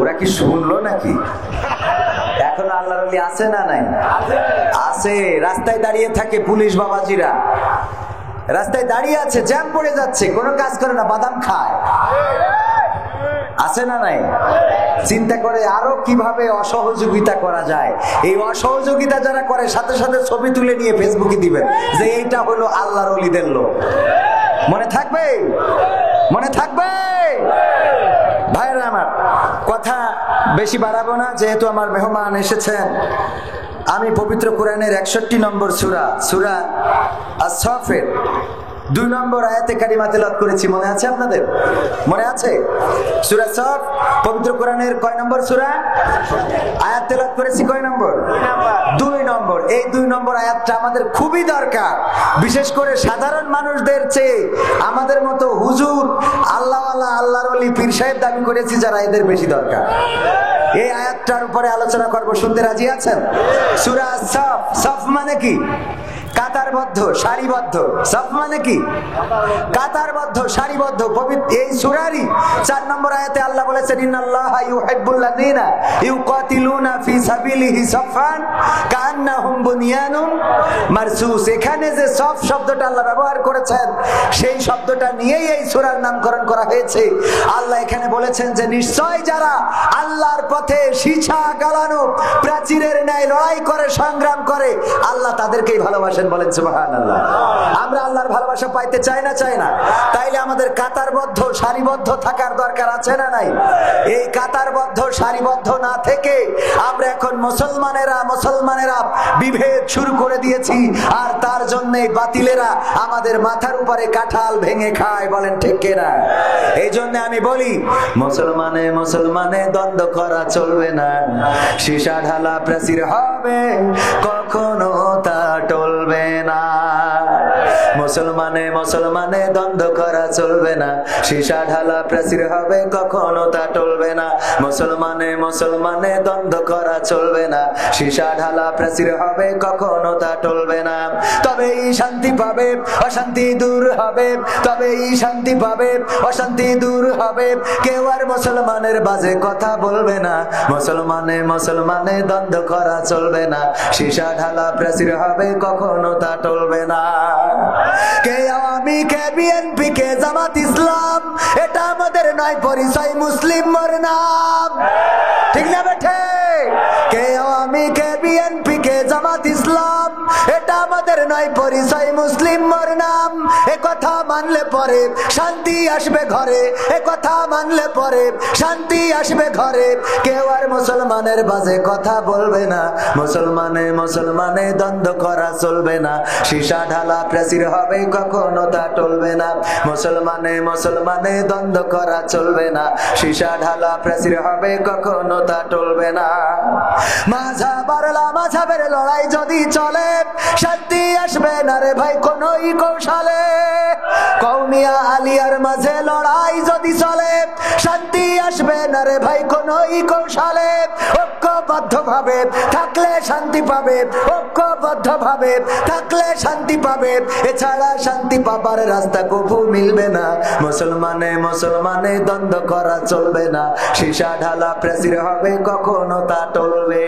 ওরা কি শুনলো নাকি? এখন আল্লাহর ওলি আছে না নাই? আছে। রাস্তায় দাঁড়িয়ে থাকে পুলিশ বাবাজিরা, রাস্তায় দাঁড়িয়ে আছে, জ্যাম পড়ে যাচ্ছে, কোনো কাজ করে না, বাদাম খায়। আছে না নাই? চিন্তা করে আরো কিভাবে অসহযোগিতা করা যায়। এই অসহযোগিতা যারা করে সাথে সাথে ছবি তুলে নিয়ে ফেসবুকে দিবেন যে এইটা হলো আল্লাহর ওলিদের লোক। মনে থাকবে? মনে থাকবে? ভাইরা আমার, কথা বেশি বাড়াবো না, যেহেতু আমার মেহমান এসেছেন। আমি পবিত্র কোরআনের 61 নম্বর সূরা, সূরা আস-সাফের 2 নম্বর আয়াতে কারিমা তেলাওয়াত করেছি, মনে আছে আপনাদের? মনে আছে? সূরা সাফ পবিত্র কোরআনের কয় নম্বর সূরা? আয়াত তেলাওয়াত করেছি কয় নম্বর? 2 নম্বর। এই 2 নম্বর আয়াতটা আমাদের খুবই দরকার, বিশেষ করে সাধারণ মানুষদের চেয়ে আমাদের মতো হুজুর, আল্লাহওয়ালা, আল্লাহর ওলি, পীর সাহেব দাবি করেছি যারা, এদের বেশি দরকার। এই আয়াতটার উপরে আলোচনা করব, শুনতে রাজি আছেন? সূরা সাফ, সাফ মানে কি? কাতারবদ্ধ, সারিবদ্ধ। সাফ মানে কি? কাতারবদ্ধ, সারিবদ্ধ। এই সূরারই 4 নম্বর আয়াতে আল্লাহ বলেছেন, ইন্নাল্লাহা ইউহিব্বুল্লাযীনা ইউকাতিলুনা ফি সাবিলিহি সাফান কান্নাহুম বুনিয়ানুম মারসুস। এখানে যে সাফ শব্দটা আল্লাহ ব্যবহার করেছেন, সেই শব্দটা নিয়েই এই সূরার নামকরণ করা হয়েছে। আল্লাহ এখানে বলেছেন যে নিশ্চয় যারা আল্লাহর পথে সীসা গালানো প্রাচীরের ন্যায় লড়াই করে, সংগ্রাম করে, আল্লাহ তাদেরকেই ভালোবাসেন। বলেন সুবহানাল্লাহ। আমরা আল্লাহর ভালোবাসা পাইতে চাই না? চাই না? তাইলে আমাদের কাতারবদ্ধ, সারিবদ্ধ থাকার দরকার আছে না নাই? এই কাতারবদ্ধ, সারিবদ্ধ না থেকে আমরা এখন মুসলমানেরা বিভেদ শুরু করে দিয়েছি, আর তার জন্য বাতিলেরা আমাদের মাথার উপরে কাঁঠাল ভেঙে খায়। বলেন ঠিক কিনা? এই জন্য আমি বলি, মুসলমানে দ্বন্দ্ব করা চলবে না। সীসা ঢালা প্রাচীর হবে, কখনো তা টলবে না। মুসলমানে দ্বন্দ্ব করা চলবে না। সীসা ঢালা প্রাচীর হবে, কখনো তা টলবে না। মুসলমানে দ্বন্দ্ব করা চলবে না। সীসা ঢালা প্রাচীর হবে, কখনো তা টলবে না। তবেই শান্তি পাবে, অশান্তি দূর হবে। তবেই শান্তি পাবে, অশান্তি দূর হবে। কেউ আর মুসলমানের বাজে কথা বলবে না। মুসলমানে দ্বন্দ্ব করা চলবে না। সীসা ঢালা প্রাচীর হবে, কখনো তা টলবে না। কে আওয়ামী, কে বিএনপি, কে জামাত ইসলাম, এটা আমাদের নয় পরিচয়, মুসলিম মোর নাম। ঠিক না বেঠে? কে আওয়ামী, কে বিএনপি, কে জামাত ইসলাম, এটা আমাদের নয় পরিচয়, মুসলিম মোর নাম। এ কথা মানলে পরে শান্তি আসবে ঘরে। এ কথা মানলে পরে শান্তি আসবে ঘরে। কেউ আর মুসলমানের বাজে কথা বলবে না। মুসলমানে দ্বন্দ্ব করা চলবে না। সীসা ঢালা প্রাচীর হবে, কখনো তা টলবে না। মুসলমানে দ্বন্দ্ব করা চলবে না। সীসা ঢালা প্রাচীর হবে, কখনো তা টলবে না। মাঝাবের লড়াই যদি চলে, শান্তি আসবে না রে ভাই কোনই কৌশলে। কওমিয়া আলিয়ার মাঝে লড়াই যদি চলে, শান্তি আসবে না রে ভাই কোনই কৌশলে। ঐক্যবদ্ধ ভাবে থাকলে শান্তি পাবে, ঐক্যবদ্ধ ভাবে থাকলে শান্তি পাবে। এছাড়া শান্তি পাবার রাস্তা কবু মিলবে না। মুসলমানে দ্বন্দ্ব করা চলবে না। সীসা ঢালা প্রাচীর হবে, কখনো তা টলবে।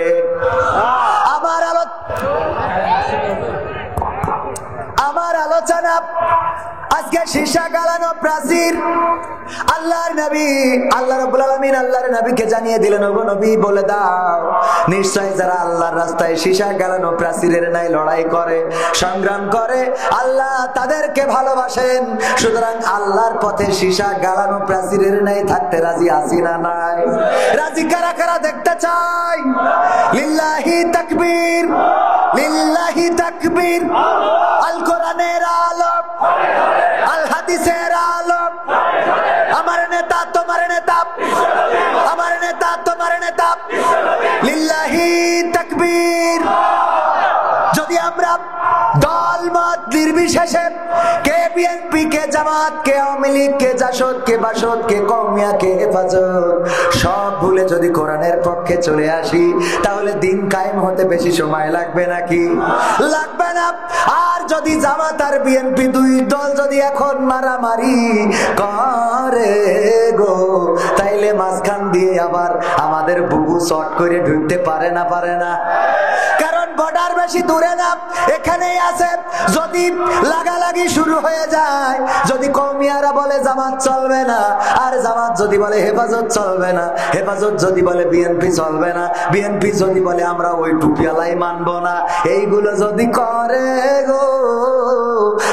আমার আলোচনা আজকে সীসা গালানো প্রাচীর। আল্লাহর নবী, আল্লাহ রাব্বুল আলামিন আল্লাহর নবীকে জানিয়ে দিলেন, ওগো নবী বলে দাও, নিশ্চয় যারা আল্লাহর রাস্তায় সীসা গালানো প্রাচীরের ন্যায় লড়াই করে, সংগ্রাম করে, আল্লাহ তাদেরকে ভালোবাসেন। সুতরাং আল্লাহর পথে সীসা গালানো প্রাচীরের ন্যায় থাকতে রাজি আছি না নাই? রাজি কারা কারা দেখতে চাই? লিল্লাহি তাকবীর, লিল্লাহি তাকবীর। আল কোরআনের আলো, আল হাদিসের আলো। আমার নেতা তোমার নেতা, আমার নেতা তোমার নেতা। লিল্লাহি তাকবীর। যদি আমরা দল মত নির্বিশেষে, কে বিএনপি, কে জামাত, কে আওয়ামী লীগ, কে জাসদ, কে বাসদ, কে কওমিয়া, কে হেফাজত, সব ভুলে যদি কোরআনের পক্ষে চলে আসি, তাহলে দিন কায়েম হতে বেশি সময় লাগবে নাকি? লাগবে না। আর যদি জামাত আর বিএনপি 2 দল যদি এখন মারামারি করে, গো, তাইলে মাঝখান দিয়ে আবার আমাদের বুবু শর্ট করে ঢুকতে পারে না, পারে না? কারণ বর্ডার বেশি দূরে না, এখানেই আছে। যদি লাগালাগি শুরু হয়ে যায়, যদি কওমিয়ারা বলে জামাত চলবে না, আর জামাত যদি বলে হেফাজত চলবে না, হেফাজত যদি বলে বিএনপি চলবে না, বিএনপি যদি বলে আমরা ওই টুপিয়ালাই মানবো না, এইগুলো যদি করে গো,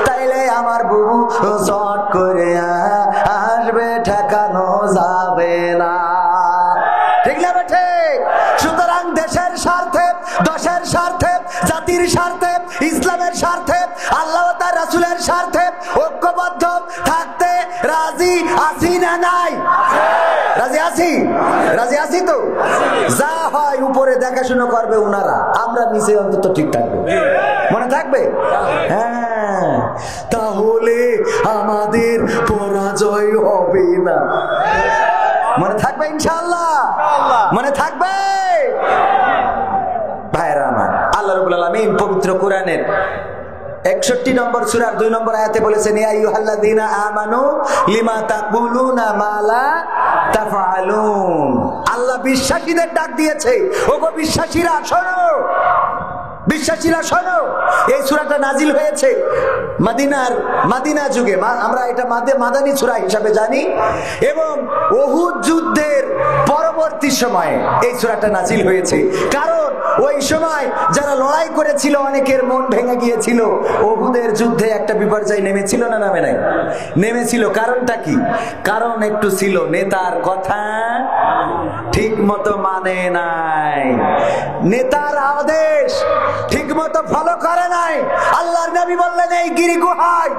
তাইলে আমার বুবু শর্ট করে আসবে, ঠেকানো যাবে না। ঠিক না বেঠে? সুতরাং দেশের স্বার্থে, দশের স্বার্থে, জাতির স্বার্থে, ইসলামের স্বার্থে, আল্লাহ ও তার রাসূলের স্বার্থে ঐক্যবদ্ধ থাকতে রাজি আছি না নাই? রাজি আছি? রাজি আছি তো? যা হয় উপরে দেখাশোনা করবে ওনারা, আমরা নিচে অন্তত ঠিক থাকবো। মনে থাকবে? হ্যাঁ, তাহলে আমাদের পরাজয় হবে না। মনে থাকবে ইনশাআল্লাহ? মনে থাকবে? ভাইরা আমার, আল্লাহ রাব্বুল আলামিন পবিত্র কোরআনের 61 নম্বর সূরার 2 নম্বর আয়াতে বলেছেন, ইয়া আইয়ুহাল্লাযীনা আমানু লিমা তাকুলুনা মা লা তাফআলুন। আল্লাহ বিশ্বাসীদের ডাক দিয়েছে, ওগো বিশ্বাসীরা শোনো, বিশ্বাসীরা শোনো। এই সূরাটা নাজিল হয়েছে মাদিনা যুগে, আমরা এটা মাদানী সূরা হিসাবে জানি, এবং উহুদ যুদ্ধের পরবর্তী সময়ে এই সূরাটা নাজিল হয়েছে। কারণ ওই সময় যারা লড়াই করেছিল অনেকের মন ভেঙে গিয়েছিল। উহুদের যুদ্ধে একটা বিপর্যয় নেমেছিল না নামে নাই? নেমেছিল। কারণটা কি? কারণ একটু ছিল নেতার কথা ঠিক মতো মানে নাই, নেতার আদেশ ঠিক মতো ফলো করে নাই। আল্লাহর নবী বললেন, এই গিরি গুহায়,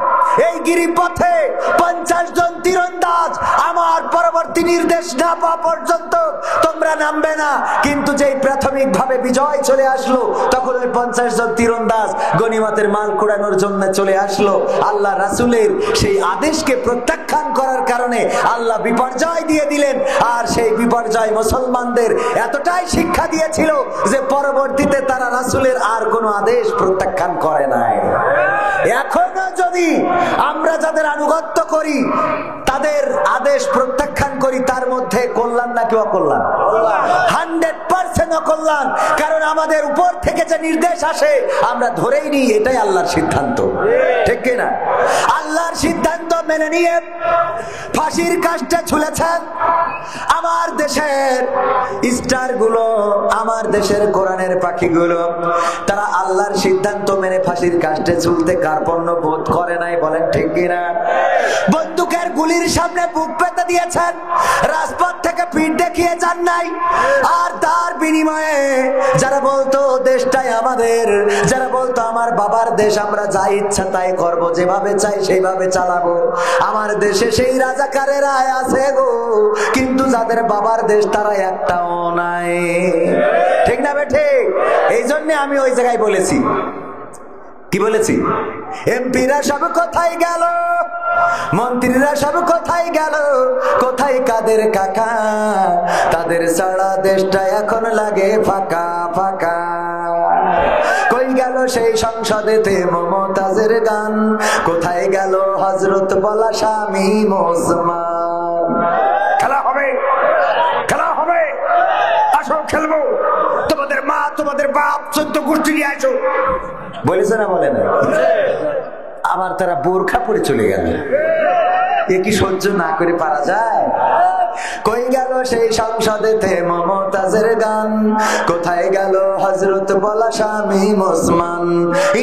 এই গিরি পথে 50 জন তীরন্দাজ আমার পরবর্তী নির্দেশ না পাওয়া পর্যন্ত তোমরা নামবে না। কিন্তু যেই প্রাথমিক ভাবে বিজয় চলে আসলো, তখন ওই 50 জন তীরন্দাজ গনিমতের মাল কুড়ানোর জন্য চলে আসলো। আল্লাহ রাসূলের সেই আদেশকে প্রত্যাখ্যান করার কারণে আল্লাহ বিপর্যয় দিয়ে দিলেন। আর সেই বিপর্যয় মুসলমানদের এতটাই শিক্ষা দিয়েছিল যে পরবর্তীতে তারা রাসূলের আর কোনো আদেশ প্রত্যাখ্যান করে নাই। এখনো যদি আমরা যাদের আনুগত্য করি, তাদের আদেশ প্রত্যাখ্যান করি, তার মধ্যে কল্যাণ নাকি অকল্যাণ? 100% অকল্যাণ। কারণ আমাদের উপর থেকে যে নির্দেশ আসে আমরা ধরেই নিই এটাই আল্লাহর সিদ্ধান্ত। ঠিক কিনা? আল্লাহর সিদ্ধান্ত মেনে নিয়ে ফাঁসির কাস্টে ঝুলেছেন আমার দেশের স্টার গুলো, আমার দেশের কোরআনের পাখিগুলো। তারা আল্লাহর সিদ্ধান্ত মেনে ফাঁসির কাস্টে ঝুলতে কার্পণ্য বোধ করে নাই। বলেন ঠিক কিনা? বন্দুকের গুলির সামনে বুক পেতে দিয়েছেন, রাজপথ থেকে পিঠ দেখিয়ে যান নাই। আর তার বিনিময়ে যারা বলতো দেশটাই আমাদের, যারা বলতো আমার বাবার দেশ, আমরা যা ইচ্ছা তাই করবো, যেভাবে চাই সেইভাবে চালাবো, আমার দেশে সেই রাজাকারেরা আছে গো। কিন্তু যাদের বাবার দেশ তারা একটাও নাই। ঠিক না বেঠে? এই জন্য আমি ওই জায়গায় বলেছি, কি বলেছি? এমপিরা সব কোথায় গেল, মন্ত্রীরা সব কোথায় গেল, কোথায় কাদের কাকা? তাদের সারা দেশটা এখন লাগে ফাঁকা ফাঁকা। কই গেল সেই সংসদেতে মমতাজের গান, কোথায় গেল হযরত বলা স্বামী ওসমান? খেলা হবে, খেলা হবে, আসো খেলবো, তোমাদের মা তোমাদের বাপ 14 গোষ্ঠী নিয়ে আসো, বলেছে না? বলে না? আবার তারা বোরখা পরে চলে গেল। এ কি সহ্য না করে পারা যায়? কই গেল সেই সংসদেতে মমতাজের গান, কোথায় গেল হযরত বলা স্বামী ওসমান?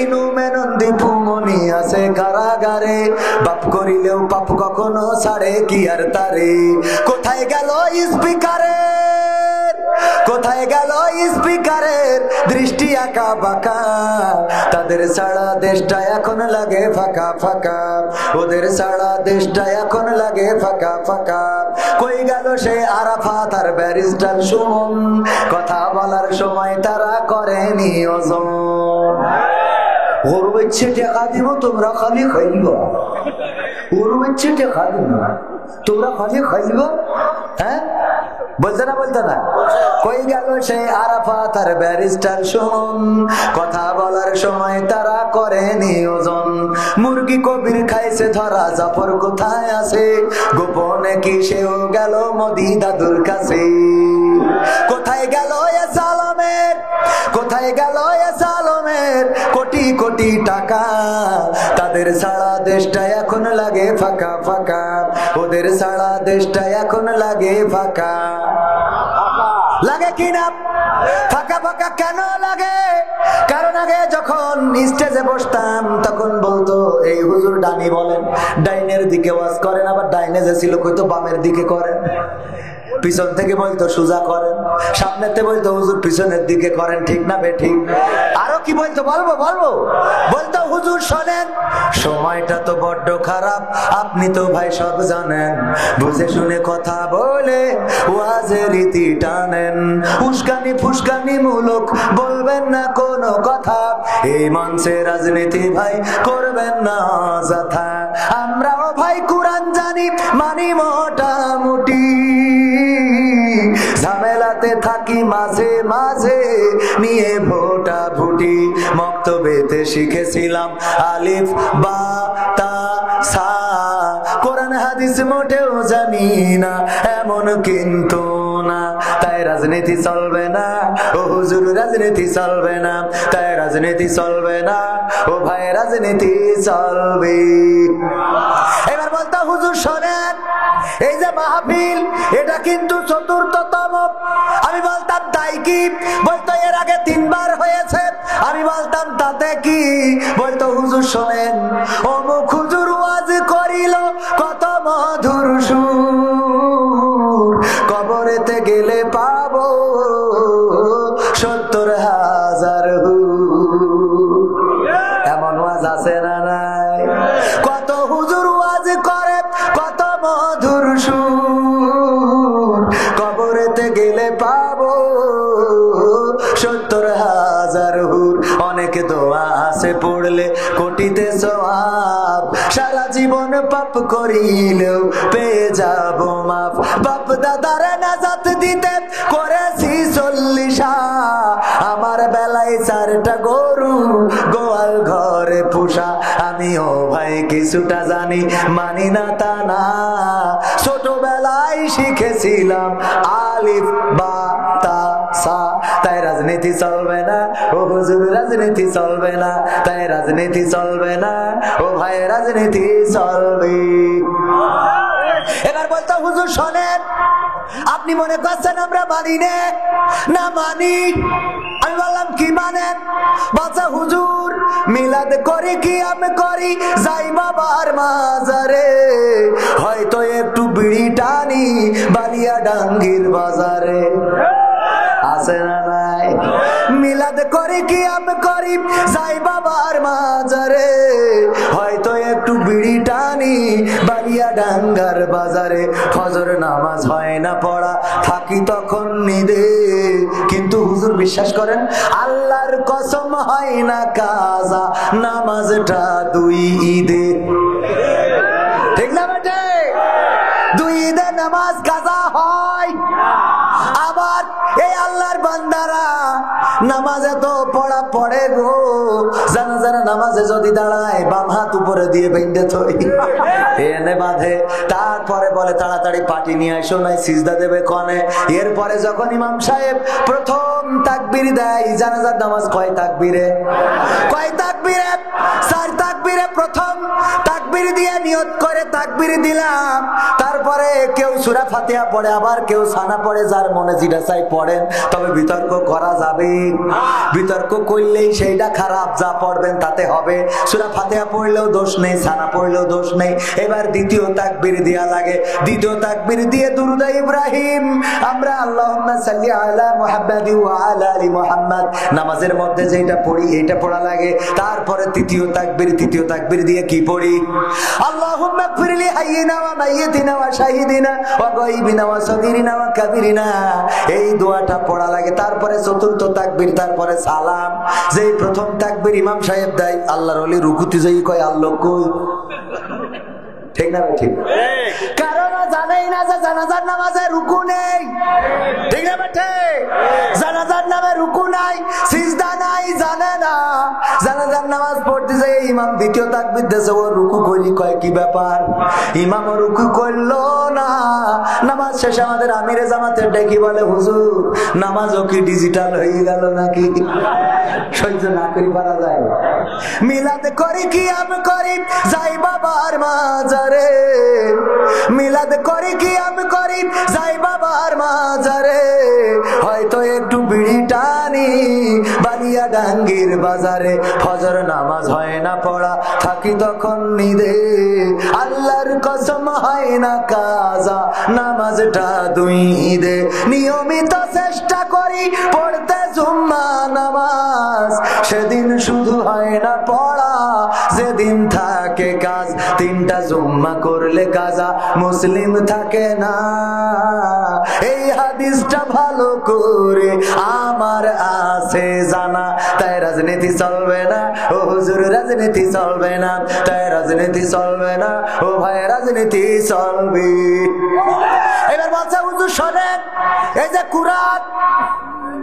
ইনু মেনন দীপুমনি আছে কারাগারে, পাপ করিলেও পাপ কখনো ছাড়ে কি আর তারে? কোথায় গেল স্পিকারের, কোথায় গেল স্পিকারের দৃষ্টি আঁকা বাঁকা? তাদের সারা দেশটা এখন লাগে ফাঁকা ফাঁকা, ওদের সারা দেশটা এখন লাগে ফাঁকা ফাঁকা। কই গেল সে আরাফাত আর ব্যারিস্টার সুমন, কথা বলার সময় তারা করেনি ওজন। ওর ইচ্ছে টাকা দিব, তোমরা খালি খাইব। ওর ইচ্ছে টাকা দিব, তোমরা খালি খাইব। হ্যাঁ, বলছে না বলতো না? কই গেল সেই আরাফাত আর ব্যারিস্টার সুমন, কথা বলার সময় তারা করে নিয়োজন। মুরগি কবির খাইছে ধরা, জাফর কোথায় আছে? গোপনে কি সেও গেল মোদি দাদুর কাছে? কোথায় গেল এ সালামের, কোথায় গেল এ সালামের কোটি কোটি টাকা? তাদের সারা দেশটা এখন লাগে ফাঁকা ফাঁকা, ওদের সারা দেশটা এখন লাগে ফাঁকা। লাগে কিনা? ফাঁকা ফাঁকা কেন লাগে? কারণ আগে যখন স্টেজে বসতাম তখন বলতো এই হুজুর ডানি বলেন, ডাইনের দিকে ওয়াজ করেন, আবার ডাইনে যে ছিল কইতো বামের দিকে করেন। পিছন থেকে বলতো সোজা করেন, সামনেতে বলতো হুজুর পিছনের দিকে করেন। ঠিক না বেঠিক? আরো কি বলতো বলবো বলবো? বলতো হুজুর শোনেন, সময়টা তো বড্ড খারাপ, আপনি তো ভাই সব জানেন, বুঝে শুনে কথা বলে ওয়াজের রীতি টানেন। উস্কানি ফুসকানি মূলক বলবেন না কোনো কথা, এই মঞ্চে রাজনীতি ভাই করবেন না যথা। আমরাও ভাই কোরআন জানি, মানি মোটামুটি, ঝামেলাতে থাকি মাঝে মাঝে নিয়ে ভোটা ভুটি। মক্তবেতে শিখেছিলাম আলিফ বা তা সা, কোরআন হাদিস মোটেও জানি না এমন কিন্তু না। তাই রাজনীতি চলবে না ও হুজুর, রাজনীতি চলবে না, তাই রাজনীতি চলবে না ও ভাই, রাজনীতি চলবে। এবার বলতো হুজুর শোনেন, এই যে মাহফিল এটা কিন্তু চতুর্থতম। আমি বলতাম তাই কি? বলতো এর আগে 3 বার হয়েছে। আমি বলতাম তাতে কি? বলতো হুজুর শোনেন, অমুক হুজুর ওয়াজ করিল কত মধুর সুর, কবরেতে গেলে পাবো 70,000 হুর। এমন ওয়াজ আছে না নাই? কত হুজুর ওয়াজ করে কত মধুর সুর, কবরেতে গেলে পাবো 70,000 হুর। অনেক দোয়া আছে পড়লে কোটিতে সওয়াব, সারা জীবন পাপ করিলেও পেয়ে যাব মাফ। বাপ দাদার নাজাত দিতে করেছি 40, আমার বেলায় 4টা গরু গোয়াল ঘরে পোষা। আমিও ভাই কিছুটা জানি, মানি না তা না, ছোটবেলায় শিখেছিলাম আলিফ বা তা সা। তাই রাজনীতি চলবে না ও হুজুর, রাজনীতি চলবে না, তাই রাজনীতি চলবে না ও ভাই, রাজনীতি চলবে। এবার বলতো হুজুর শোনেন, আপনি মনে করছেন আমরা মানি না মানি? আমি বললাম কি মানেন? বাচ্চা হুজুর মিলাদ করি কি আমি করি, যাই বাবার মাজারে, হয়তো একটু বিড়ি টানি বালিয়া ডাঙ্গির বাজারে। আছে না নাই? মিলাদ করি কি আমি করি, যাই বাবার মাজারে, হয়তো একটু বিড়ি টানি বালিয়া ডাঙ্গার বাজারে। ফজর নামাজ হয় না পড়া, থাকি তখন নিদে, কিন্তু হুজুর বিশ্বাস করেন আল্লাহর কসম হয় না কাজা নামাজটা 2 ঈদে। ঠিক না বেটে? 2 ঈদে নামাজ কাজা হয়। আবার এই আল্লাহর বান্দারা নামাজে তো পড়া পড়ে গো, জানাজার নামাজে যদি দাঁড়ায় বাম হাত উপরে দিয়ে বেঁধে থই, এনে বাঁধে, তারপরে বলে তাড়াতাড়ি পাটি নিয়ে আসো নাই সিজদা দেবে কনে। এরপরে যখন ইমাম সাহেব প্রথম তাকবীর দেয়, জানাজার নামাজ কয় তাকবীরে? 4 তাকবীরে প্রথম তাকবীর দিয়ে নিয়ত করে তাকবীর দিলাম, তারপরে কেউ সূরা ফাতিহা পড়ে, আবার কেউ সানা পড়ে, যার মনে যেটা চাই পড়েন। তবে বিতর্ক করা যাবে, বিতর্ক করলেই সেইটা খারাপ, যা পড়বেন তাতে হবে। সূরা ফাতিহা পড়লেও দোষ নেই, সানা পড়লেও দোষ নেই। এবার দ্বিতীয় তাকবীর দেয়া লাগে, দ্বিতীয় তাকবীর দিয়ে দুরূদ ইব্রাহিম আমরা আল্লাহুম্মা সাল্লি আলা মুহাম্মাদি ওয়া আলা আলি মুহাম্মাদ নামাজের মধ্যে যেটা পড়ি এইটা পড়া লাগে। তারপরে তৃতীয় তাকবীর দিয়ে কি পড়ি? আল্লাহুম্মা গফিরলি হাইয়িনা ওয়া মাইয়িতিনা ওয়া শাহিদিনা ওয়া গায়বিনা ওয়া সাগীরিনা ওয়া কাবীরিনা, এই দোয়াটা পড়া লাগে। তারপরে চতুর্থ তাকবীর, তারপরে সালাম। যেই প্রথম তাকবীর ইমাম সাহেব দেয়, আল্লাহর ওলি রুকুতে যাই কয় আল্লাহ কই। ঠিক না ঠিক? কারণ জানেই না যে জানাজার নামাজে রুকু নেই, ঠিক না বেটে? জানাজার নামে রুকু নাই, সিজদা নাই, জানে না। জানাজার নামাজ পড়তে যায় ইমাম দ্বিতীয় তাকবীর দিয়েছে, ও রুকু কইলি, কয় কি ব্যাপার? ইমাম রুকু করলো না। নামাজ শেষে আমাদের আমিরে জামাতের ডেকে বলে, হুজুর নামাজও কি ডিজিটাল হয়ে গেল নাকি? সহ্য না করি পারা যায়। মিলাদ করি কি আমি করি যাই বাবার মাজারে, মিলাদ করি কি আমি করি যাই বাবার মাজারে, হয়তো একটু বিড়ি টানি বালিয়া ডাঙ্গির বাজারে। ফজর নামাজ হয় না পড়া, থাকি তখন নিদে, আল্লাহর কসম হয় না কাজা নামাজটা দুই ঈদে। নিয়মিত চেষ্টা করি পড়তে জুম্মা নামাজ, সেদিন শুধু হয় না পড়া যেদিন থাকে কাজ। তিনটা জুম্মা করলে কাজা মুসলিম থাকে না, এই হাদিসটা ভালো করে আমার আছে জানা। তাই রাজনীতি চলবে না ও হুজুর, রাজনীতি চলবে না, তাই রাজনীতি চলবে না ও ভাই, রাজনীতি চলবে। এবার বলছে হুজুর শোনেন, এই যে কুরআন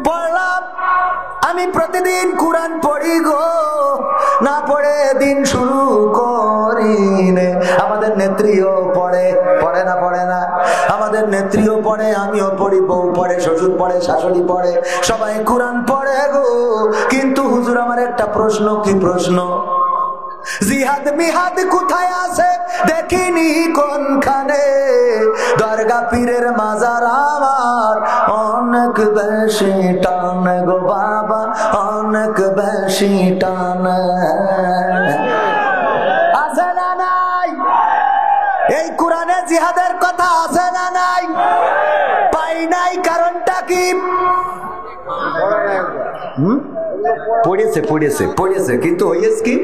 পড়লাম, আমি প্রতিদিন কুরআন পড়ি গো, না পড়ে দিন শুরু করি নে। আমাদের নেত্রীও পড়ে, পড়ে না? পড়ে না? আমাদের নেত্রীও পড়ে, আমিও পড়ি, বউ পড়ে, শ্বশুর পড়ে, শাশুড়ি পড়ে, সবাই কুরআন পড়ে গো। কিন্তু হুজুর আমার একটা প্রশ্ন। কি প্রশ্ন? জিহাদ মিহাদ কোথায় আছে দেখিনি কোনখানে, দরগা পীরের মাজার আমার অনেক বেশি টান গো বাবা, অনেক বেশি টান। আছে না নাই? এই কোরআনে জিহাদের কথা আছে না নাই? পাই নাই, কারণটা কি? পড়েছে পড়েছে পড়েছে, কিন্তু হইয়েছে কি?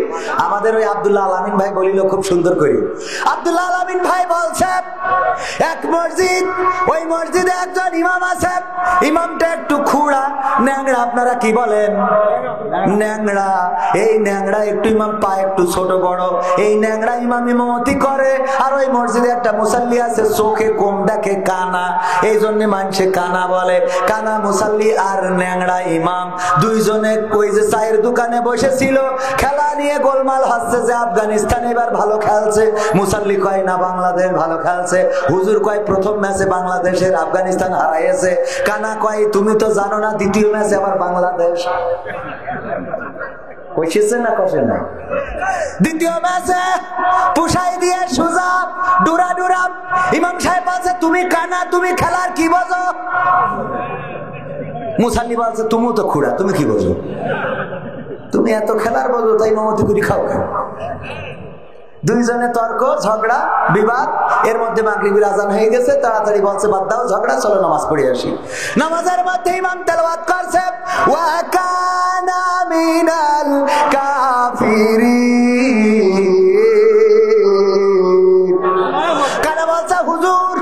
আমাদের ওই আব্দুল্লাহ আলামিন ভাই বলিল খুব সুন্দর করে। আব্দুল্লাহ আলামিন ভাই বলছে, এক মসজিদ, ওই মসজিদে একজন ইমাম আছে, ইমামটা একটু খুঁড়া ন্যাংরা। আপনারা কি বলেন? ন্যাংরা। এই ন্যাংরা একটু ইমাম, পা একটু ছোট বড়, এই ন্যাংরা ইমাম ইমামতি করে। আর ওই মসজিদে একটা মুসাল্লি আছে, চোখে কম দেখে, কানা, এই জন্য মানুষে কানা বলে। কানা মুসাল্লি আর ন্যাংরা ইমাম দুইজনে ওই যে চায়ের দোকানে বসেছিল, খেলা নিয়ে গোলমাল হচ্ছে যে আফগানিস্তান এবার ভালো খেলছে। মুসাল্লি কয় না, বাংলাদেশ ভালো খেলছে। হুজুর কয় প্রথম ম্যাচে বাংলাদেশের আফগানিস্তান হারাইছে। কানা কয় তুমি তো জানো না দ্বিতীয় ম্যাচে আবার বাংলাদেশ কইছে না, কষে না। দ্বিতীয় ম্যাচে পুষাই দিয়ে সুজা ডুরা ডুরা। ইমাম সাহেব বলছে তুমি কানা, তুমি খেলার কি বোঝো? মুসাল্লি বলছে তুমি তো খুড়া, তুমি কি বোঝো? তুমি এত খেলার বোঝো, তাই মামতি করি খাও কেন? দুইজনে তর্ক, ঝগড়া, বিবাদ। এর মধ্যে মাগরিবের আজান হয়ে গেছে, তাড়াতাড়ি বলছে বাদ দাও ঝগড়া, চলো নামাজ পড়ে আসি। নামাজের মধ্যে ইমাম তেলাওয়াত করছে, ওয়া কানা মিনাল কাফিরিন। কানা বলছে হুজুর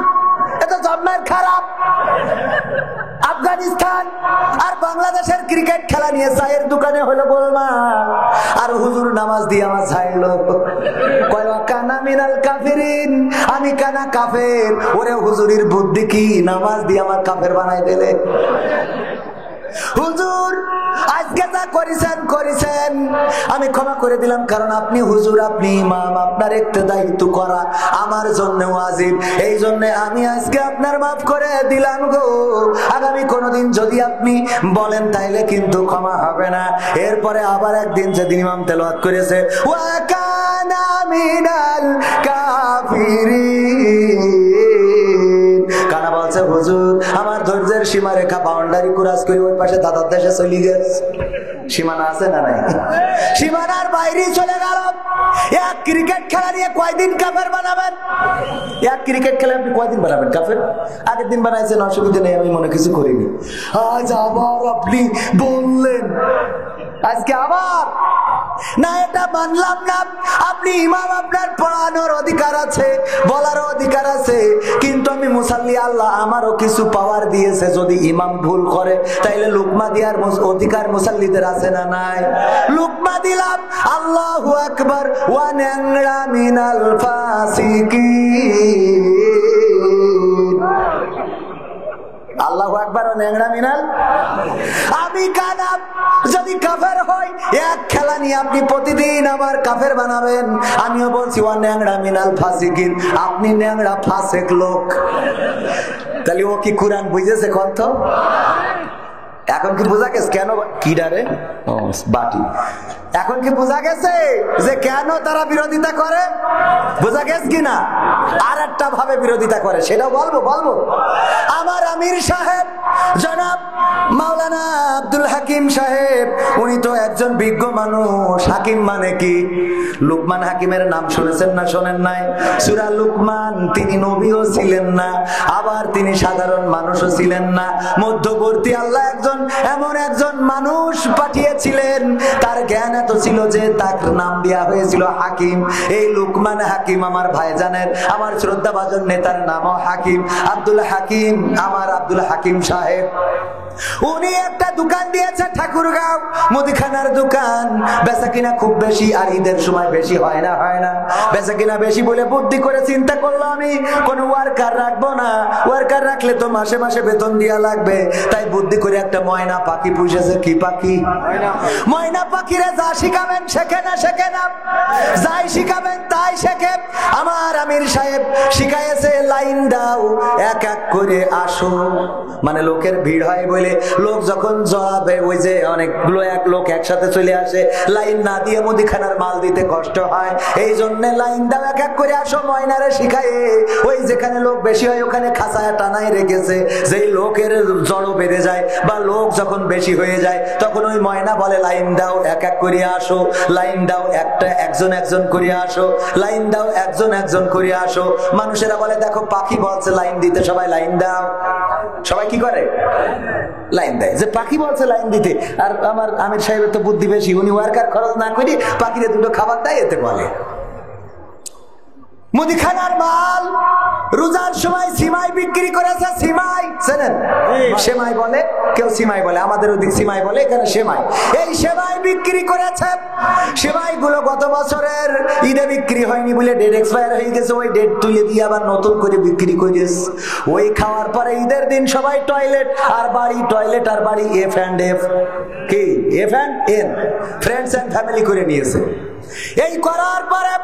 এ তো জন্মের খারাপ। আফগানিস্তান আর বাংলাদেশের ক্রিকেট খেলা নিয়ে চায়ের দোকানে হলো গোলমাল, আর হুজুর নামাজ দিয়ে আমার ছাইলো। কানা মিনাল কাফিরিন, আমি কানা কাফের। ওরে হুজুরির বুদ্ধি কি, নামাজ দিয়ে আমার কাফের বানাই দিলে। হুজুর আজকে যা করেছেন করেছেন, আমি ক্ষমা করে দিলাম, কারণ আপনি হুজুর, আপনি ইমাম, আপনার ইক্তেদায়িত্ব করা আমার জন্য ওয়াজিব। এই জন্য আমি আজকে আপনার মাফ করে দিলাম গো। আগামী কোনদিন যদি আপনি বলেন তাইলে কিন্তু ক্ষমা হবে না। এরপরে আবার একদিন যেদিন ইমাম তেলাওয়াত করেছে, ওয়া কানা মিনাল কাফিরিন, কানা বলছে হুজুর আমার ধৈর্যের সীমা রেখা বাউন্ডারি ক্রস করে ওই পাশে দাদার দেশে চলে গেছে। সীমানা আছে না নাই? সীমানার বাইরে চলে গেল। এক ক্রিকেট খেলা নিয়ে কয়দিন কাফের বানাবেন? এক ক্রিকেট খেলা আপনি কয়দিন বানাবেন কাফের? আগের দিন বানাইছেন, অসুবিধা নেই, আমি মনে কিছু করিনি। আজ আবার আপনি বললেন, আজকে আবার না, এটা মানলাম না। আপনি ইমাম, আপনার পড়ানোর অধিকার আছে, বলারও অধিকার আছে, কিন্তু আমি মুসাল্লি, আল্লাহ আমারও কিছু পাওয়ার দিয়েছে। যদি ইমাম ভুল করে তাইলে লুকমা দেওয়ার অধিকার মুসাল্লিদের আছে না নাই? লুকমা দিলাম, আল্লাহু আকবার, ওয়া ন্যাংরা মিনাল ফাসিকিন। আল্লাহু আকবার ও ন্যাংরা মিনাল। আমি কানা যদি কাফের হই, এক খেলা নিয়ে আপনি প্রতিদিন আমার কাফের বানাবেন। আমিও বলছি ওয়া ন্যাংরা মিনাল ফাসিকিন, আপনি ন্যাংরা ফাসেক লোক। তাহলে ও কি কোরআন বুঝেছে কত? এখন কি বোঝা গেছে কেন কি ডারে বাটি? এখন কি বোঝা গেছে যে কেন তারা বিরোধিতা করে? বোঝা গেছে কিনা? আর একটা ভাবে বিরোধিতা করে, সেটাও বলবো। আমার আমির সাহেব জনাব মাওলানা আব্দুল হাকিম সাহেব, উনি তো একজন বিজ্ঞ মানুষ। হাকিম মানে কি? লুকমান হাকিমের নাম শুনেছেন না শোনেন নাই? সূরা লুকমান, তিনি নবীও ছিলেন না, আবার তিনি সাধারণ মানুষও ছিলেন না, মধ্যবর্তী আল্লাহ এমন একজন মানুষ পাঠিয়েছিলেন, তার জ্ঞান এত ছিল যে তার নাম দেওয়া হয়েছিল হাকিম। এই লুকমান হাকিম আমার ভাইজানের, আমার শ্রদ্ধাভাজন নেতার নামও হাকিম, আব্দুল হাকিম, আমার আব্দুল হাকিম সাহেব। উনি একটা দোকান দিয়েছে ঠাকুরগাঁও, মুদিখানার দোকান। বেচা কিনা খুব বেশি, আর ঈদের সময় বেশি হয় না। বেচা কিনা বেশি বলে বুদ্ধি করে চিন্তা করলো আমি কোনো ওয়ার্কার রাখবো না, ওয়ার্কার রাখলে তো মাসে মাসে বেতন দেওয়া লাগবে। তাই বুদ্ধি করে একটা ময়না পাখি পুষেছে। কি পাখি? ময়না পাখিরে যা শিখাবেন শেখে না, যাই শিখাবেন তাই শেখে। আমার আমির সাহেব শিখাইছে লাইন দাও, এক এক করে আসো। মানে লোকের ভিড় হয় বলে লোক যখন জবাবে, ওই যে অনেকগুলো এক লোক একসাথে চলে আসে, লাইন না দিয়ে মুদিখানার মাল দিতে কষ্ট হয়, এই জন্য লাইন দাও, এক এক করে আসো। ময়নারে শিখায় ওই যেখানে লোক বেশি হয় ওখানে খাঁচায় টানাই রেখেছে, যেই লোকের জড়ো বেঁধে যায় বা লোক যখন বেশি হয়ে যায় তখন ওই ময়না বলে লাইন দাও, এক এক করে আসো, লাইন দাও, একজন করে আসো, লাইন দাও, একজন করে আসো। মানুষেরা বলে দেখো পাখি বলছে লাইন দিতে, সবাই লাইন দাও। সবাই কি করে? লাইন দেয়। যে পাখি বলছে লাইন দিতে, আর আমার আমির সাহেবের তো বুদ্ধি বেশি, উনি ওয়ার্কার খরচ না করে পাখিরে দুটো খাবার দেয়, এতে বলে। মুদিখানার মাল রোজার সময় সিমাই বিক্রি করেছে। সিমাই চেনেন? সেমাই বলে, কেউ সিমাই বলে, আমাদের ওদিক সিমাই বলে, এখানে সেমাই। এই সেমাই বিক্রি করেছে। সেমাই গুলো গত বছরের ঈদে বিক্রি হয়নি বলে ডেট এক্সপায়ার হয়ে গেছে, ওই ডেট তুলে দিয়ে আবার নতুন করে বিক্রি করেছে। ওই খাওয়ার পরে ঈদের দিন সবাই টয়লেট আর বাড়ি এফ অ্যান্ড এফ, কি F and N, friends and family করে নিয়েছে। এই করার পরে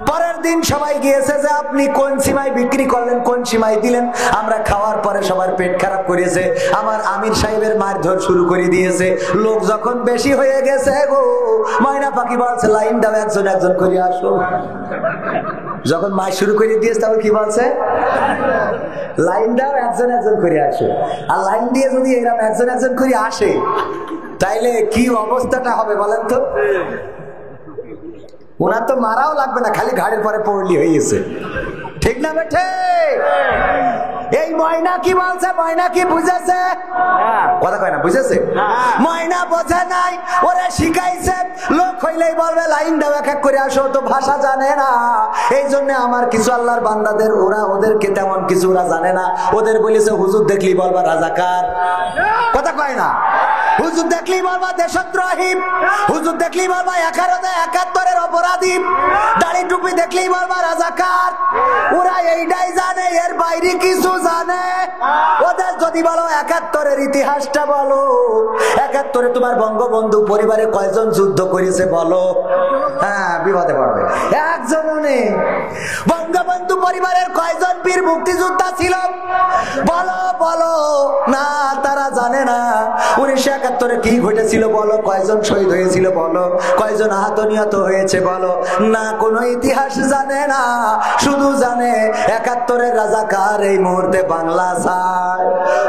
পরের দিন সবাই গিয়েছে যে আপনি কোন সিমাই বিক্রি করলেন, কোন সিমাই দিলেন। আমরা খাওয়ার পরে সবার পেট খারাপ করেছে, আমার আমির সাহেবের মারধর শুরু করে দিয়েছে। লোক যখন বেশি হয়ে গেছে গো, ময়না পাখি বলছে লাইন দাও, একজন করে আসো। যখন মার শুরু করে দিয়েছে তখন কি বলছে? লাইন দাও, একজন করে আসো। আর লাইন দিয়ে যদি এরকম একজন করে আসে তাইলে কি অবস্থাটা হবে বলেন তো? ওনার তো মারাও লাগবে না, খালি ঘাড়ের পরে পড়লি হয়েছে। ঠিক না বেঠে? এই ময়না কি বলছে? ময়না কি বুঝেছে? কথা কয় না, বুঝেছে? ময়না বোঝে নাই, ওরা শিখাইছে। লোক হইলেই বলবে লাইন দাও, এক এক করে আসো, তো ভাষা জানে না। এই জন্য আমার কিছু আল্লাহর বান্দাদের, ওদেরকে তেমন কিছু ওরা জানে না। ওদের বলেছে হুজুর দেখলি বলবা রাজাকার। কথা কয় না? হুজুর দেখলি বলবা দেশদ্রোহী, হুজুর দেখলি বলবা 71 অপরাধী, দাড়ি টুপি দেখলেই বলবা রাজাকার। ওরা এইটাই জানে, এর বাইরে কিছু জানে। ওদের যদি বলো 71-এর ইতিহাসটা বলো, 71-এ তোমার বঙ্গবন্ধু পরিবারে কয়জন যুদ্ধ করেছে বলো, হ্যাঁ বিপদে পড়বে। একজনও নেই। বঙ্গবন্ধু পরিবারের কয়জন বীর মুক্তিযোদ্ধা ছিল বলো না, তারা জানে না। 1971-এ কি ঘটেছিল বলো, কয়জন শহীদ হয়েছিল বলো, কয়জন আহত নিহত হয়েছে বলো, না কোনো ইতিহাস জানে না। শুধু জানে 71-এর রাজাকার এই মুহূর্তে বাংলা ছাড়।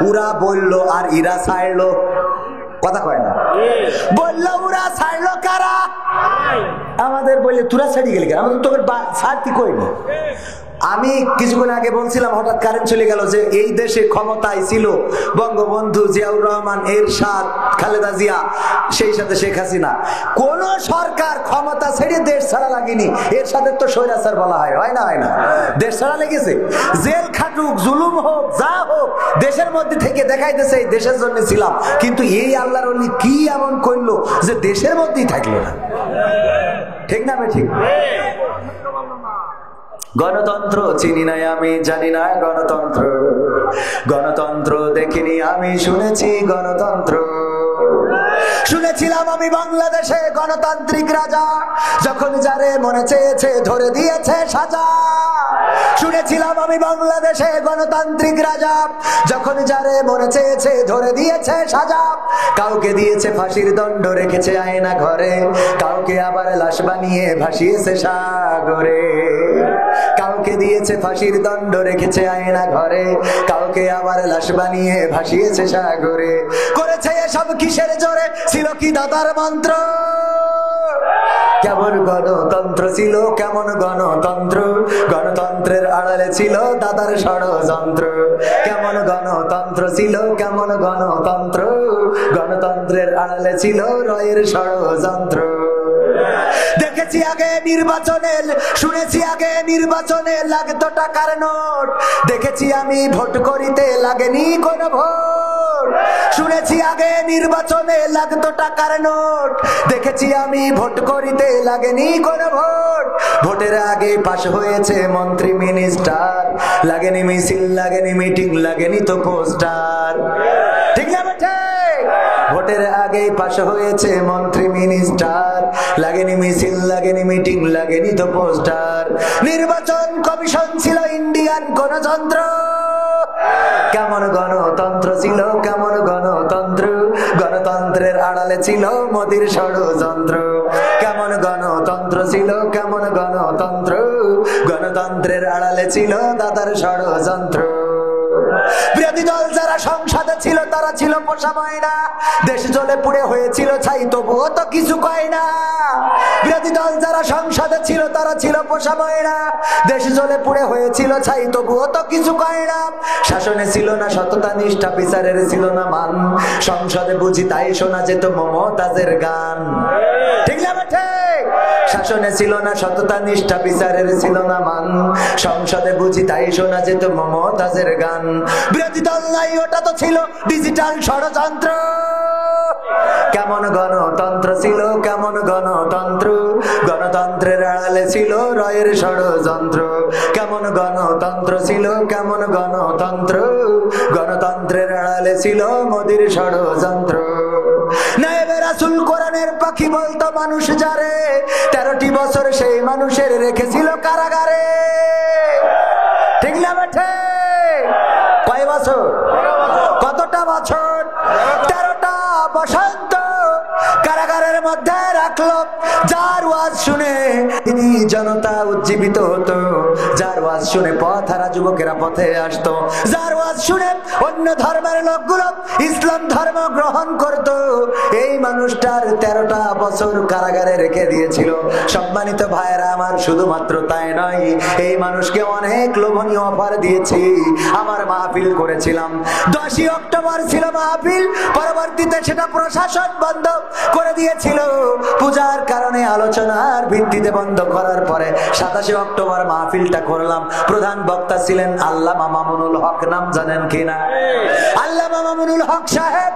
ওরা বললো আর ইরা ছাড়লো। কথা কয় না? বললো ওরা ছাড়লো কারা? আমাদের বললে তোরা ছাড়ি গেলি কেন? আমাদের তোকে ছাড়তি কইনি। আমি কিছুক্ষণ আগে বলছিলাম, হঠাৎ কারেন্ট চলে গেল, যে এই দেশে ক্ষমতায় ছিল বঙ্গবন্ধু, জিয়াউর রহমান, এরশাদ, খালেদা জিয়া, সেই সাথে শেখ হাসিনা। কোন সরকার ক্ষমতা ছেড়ে দেশ ছাড়া লাগেনি। এরশাদের তো স্বৈরাচার বলা হয় না? দেশ ছাড়া লেগেছে। জেল খাটুক, জুলুম হোক, যা হোক, দেশের মধ্যে থেকে দেখাইতেছে এই দেশের জন্য ছিলাম। কিন্তু এই আল্লাহর ওলি কি এমন করলো যে দেশের মধ্যেই থাকলো না? ঠিক না? ঠিক। গণতন্ত্র চিনি নাই আমি, জানি না গণতন্ত্র। গণতন্ত্র দেখিনি আমি, শুনেছি গণতন্ত্র। শুনেছিলাম আমি বাংলাদেশে গণতান্ত্রিক রাজা, যখন যারে মনে চেয়েছে ধরে দিয়েছে সাজা। শুনেছিলাম আমি বাংলাদেশে গণতান্ত্রিক রাজা, যখন যারে মনে চেয়েছে ধরে দিয়েছে সাজা। কাউকে দিয়েছে ফাঁসির দণ্ড, রেখেছে আয়না ঘরে, কাউকে আবার লাশ বানিয়ে ভাসিয়েছে সাগরে। কাউকে দিয়েছে ফাঁসির দণ্ড, রেখেছে আয়না ঘরে, কাউকে আবার লাশ বানিয়ে ভাসিয়েছে সাগরে। করেছে এসব কিসের জোরে, ছিল কি দাদার মন্ত্র? কেমন গণতন্ত্র ছিল, কেমন গণতন্ত্র, গণতন্ত্রের আড়ালে ছিল দাদার ষড়যন্ত্র। কেমন গণতন্ত্র ছিল, কেমন গণতন্ত্র, গণতন্ত্রের আড়ালে ছিল রয়ের ষড়যন্ত্র। দেখেছি আগে নির্বাচনে, শুনেছি আগে নির্বাচনে লাগতো টাকার নোট, দেখেছি আমি ভোট করিতে লাগেনি কোন ভোট। শুনেছি আগে নির্বাচনে লাগতো টাকার নোট, দেখেছি আমি ভোট করিতে লাগেনি কোন ভোট। ভোটের আগে পাশ হয়েছে মন্ত্রী মিনিস্টার, লাগেনি মিছিল, লাগেনি মিটিং, লাগেনি তো পোস্টার। ঠিক না বেঠে? ভোটের আগে পাশ হয়েছে মন্ত্রী মিনিস্টার, লাগেনি মিছিল, লাগেনি মিটিং, লাগেনি তো পোস্টার। নির্বাচন কমিশন ছিল ইন্ডিয়ান গণতন্ত্র। কেমন গণতন্ত্র ছিল, কেমন গণতন্ত্র, গণতন্ত্রের আড়ালে ছিল মোদির ষড়যন্ত্র। কেমন গণতন্ত্র ছিল, কেমন গণতন্ত্র, গণতন্ত্রের আড়ালে ছিল দাদার ষড়যন্ত্র। বিরোধী দল যারা সংসদে ছিল তারা ছিল পোষা ময়না, দেশ জ্বলে পুড়ে হয়েছিল ছাই, তবুও তো কিছু কয় না। বিরোধী দল যারা সংসদে ছিল তারা ছিল পোষা ময়না, দেশ জ্বলে পুড়ে হয়েছিল ছাই, তবুও তো কিছু কয় না। শাসনে ছিল না সততা নিষ্ঠা, বিচারের ছিল না মান, সংসদে বুঝি তাই শোনা যেত মমতাজের গান। ঠিক না বেঠে? শাসনে ছিল না সততা নিষ্ঠা, বিচারের ছিল না মান, সংসদে বুঝি তাই শোনা যেত মমতাজের গান। বিরোধী দল নাই, ওটা তো ছিল ডিজিটাল ষড়যন্ত্র। কেমন গণতন্ত্র ছিল, কেমন গণতন্ত্র, গণতন্ত্রের আড়ালে ছিল রয়ের ষড়যন্ত্র। কেমন গণতন্ত্র ছিল, কেমন গণতন্ত্র, গণতন্ত্রের আড়ালে ছিল মোদির ষড়যন্ত্র। নায়েবে রাসূল কোরআনের পাখি বলতো মানুষ যারে, 13টি বছর সেই মানুষের রেখেছিল কারাগারে। ঠিক না বেঠে? কয় বছর? কতটা বছর? 13টা বসন্ত কারাগারের মধ্যে রাখলো। যার ওয়াজ শুনে জনতা উজ্জীবিত হতো, যার ওয়াজ শুনে পথহারা যুবকেরা পথে আসতো, যার ওয়াজ শুনে অন্য ধর্মের লোকগুলো ইসলাম ধর্ম গ্রহণ করত। এই মানুষটার 13টা বছর কারাগারে রেখে দিয়েছিল। সম্মানিত ভাইয়েরা আমার, শুধুমাত্র তাই নয়, এই মানুষকে অনেক লোভনীয় অফার দিয়েছি। আমার মাহফিল করেছিলাম, 10ই অক্টোবর ছিল মাহফিল, পরবর্তীতে সেটা প্রশাসন বন্ধ করে দিয়েছিল পূজার কারণে, আলোচনার ভিত্তিতে বন্ধ করার পরে 27 অক্টোবর মাহফিলটা করলাম। প্রধান বক্তা ছিলেন আল্লামা মামুনুল হক, নাম জানেন কিনা? আল্লামা মামুনুল হক সাহেব,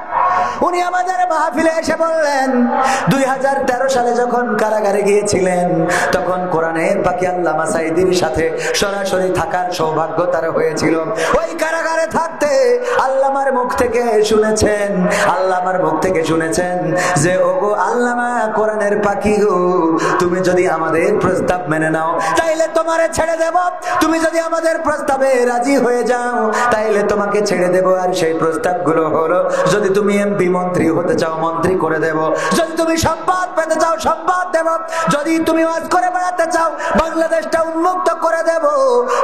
উনি আমাদের মাহফিলে এসে বললেন 2013 সালে যখন কারাগারে গিয়েছিলেন তখন কোরআনের পাখি আল্লামা সাইদির সাথে সরাসরি থাকার সৌভাগ্য তার হয়েছিল। ওই কারাগারে থাকতে আল্লামার মুখ থেকে শুনেছেন, আল্লামার মুখ থেকে শুনেছেন যে ওগো আল্লামা কোরআনের পাখি গো, তুমি যদি আমাদের প্রস্তাব মেনে নাও তাইলে তোমারে ছেড়ে দেব, তুমি যদি আমাদের প্রস্তাবে রাজি হয়ে যাও তাইলে তোমাকে ছেড়ে দেব। আর সেই প্রস্তাবগুলো হলো, যদি তুমি এমপি মন্ত্রী হতে চাও মন্ত্রী করে দেব, যদি তুমি সম্পদ পেতে চাও সম্পদ দেব, যদি তুমি ওয়াজ করে বেড়াতে চাও বাংলাদেশটা উন্মুক্ত করে দেব,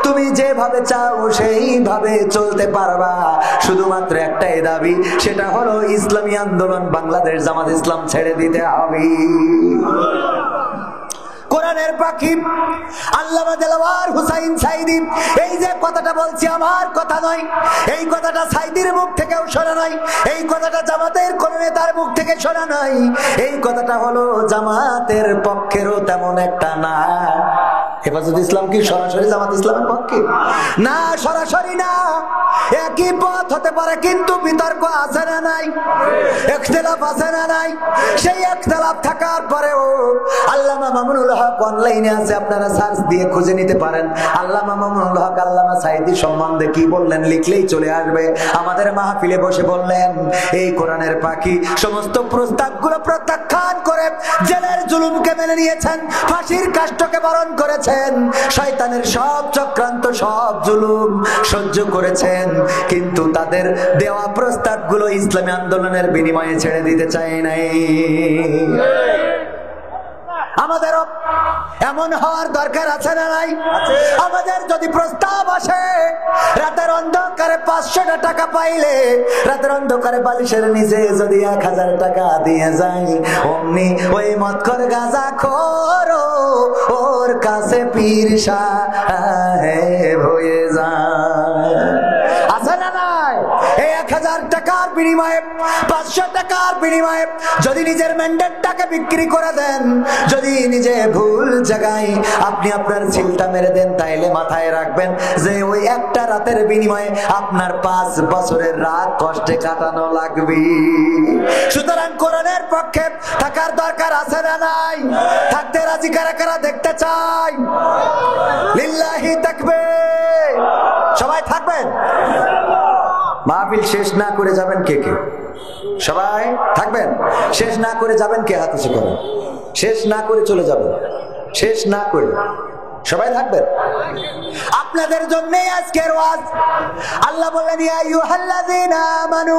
তুমি যেভাবে চাও সেইভাবে চলতে পারবা। শুধুমাত্র একটাই দাবি, সেটা হলো ইসলামী আন্দোলন বাংলাদেশ জামাত ইসলাম ছেড়ে দিতে হবে। কোরআনের পাখি আল্লামা দেলাওয়ার হুসাইন সাইদি এই যে কথাটা বলছি আমার কথা নয়, এই কথাটা সাইদির মুখ থেকেও শোনা নয়, এই কথাটা জামাতের কোন নেতার মুখ থেকে শোনা নয়, এই কথাটা হলো জামাতের পক্ষেরও তেমন একটা না। হেফাজত ইসলাম কি সরাসরি জামাত ইসলামের পক্ষে? না, সরাসরি না। একই পথ হতে পারে, কিন্তু বিতর্ক আছে না নাই, ইখতিলাফ আছে না নাই। সেই ইখতিলাফ থাকার পরেও আল্লামা মামুনুল হক অনলাইনে আছে, আপনারা সার্চ দিয়ে খুঁজে নিতে পারেন। আল্লামা মামুনুল হক আল্লামা সাঈদী সম্বন্ধে কি বললেন লিখলেই চলে আসবে। আমাদের মাহফিলে বসে বললেন, এই কোরআনের পাখি সমস্ত প্রস্তাবগুলো প্রত্যাখ্যান করে জেলের জুলুমকে মেনে নিয়েছেন, ফাঁসির কাষ্ঠকে বরণ করেছেন, শয়তানের সব চক্রান্ত সব জুলুম সহ্য করেছেন, কিন্তু তাদের দেওয়া প্রস্তাবগুলো ইসলামী আন্দোলনের বিনিময়ে ছেড়ে দিতে চায় নাই। আমাদেরও এমন হওয়ার দরকার আছে না নাই? আমাদের যদি প্রস্তাব আসে, রাতের অন্ধকারে 500 টাকা পাইলে রাতের অন্ধকারে বালিশের নিচে যদি 1000 টাকা দিয়ে যাই, অমনি ওই মদখোর গাঁজাখোর ওর কাছে পীর সাহেব হয়ে যায়। আছে না নাই? এই 1000 টাকার বিনিময়ে 500 টাকার বিনিময়ে যদি নিজের ম্যান্ডেটটাকে বিক্রি করে দেন, যদি নিজে ভুল জায়গায় আপনি আপনার ছিলটা মেরে দেন, তাইলে মাথায় রাখবেন যে ওই একটা রাতের বিনিময়ে আপনার 5 বছরের রাত কষ্টে কাটানো লাগবে। সুতরাং কোরআনের পক্ষে থাকার দরকার আছে না নাই? থাকতে রাজি কারা কারা দেখতে চাই? লিল্লাহি তাকবীর। সবাই থাকবেন? মাহফিল শেষ না করে যাবেন কে কে? সবাই থাকবেন? শেষ না করে যাবেন কে? হাত উঁচু করেন। শেষ না করে চলে যাবেন, শেষ না করে। সবাই থাকবেন? আপনাদের জন্যই আজকের ওয়াজ। আল্লাহ বলেন, ইয়া আইয়ুহাল্লাযীনা আমানু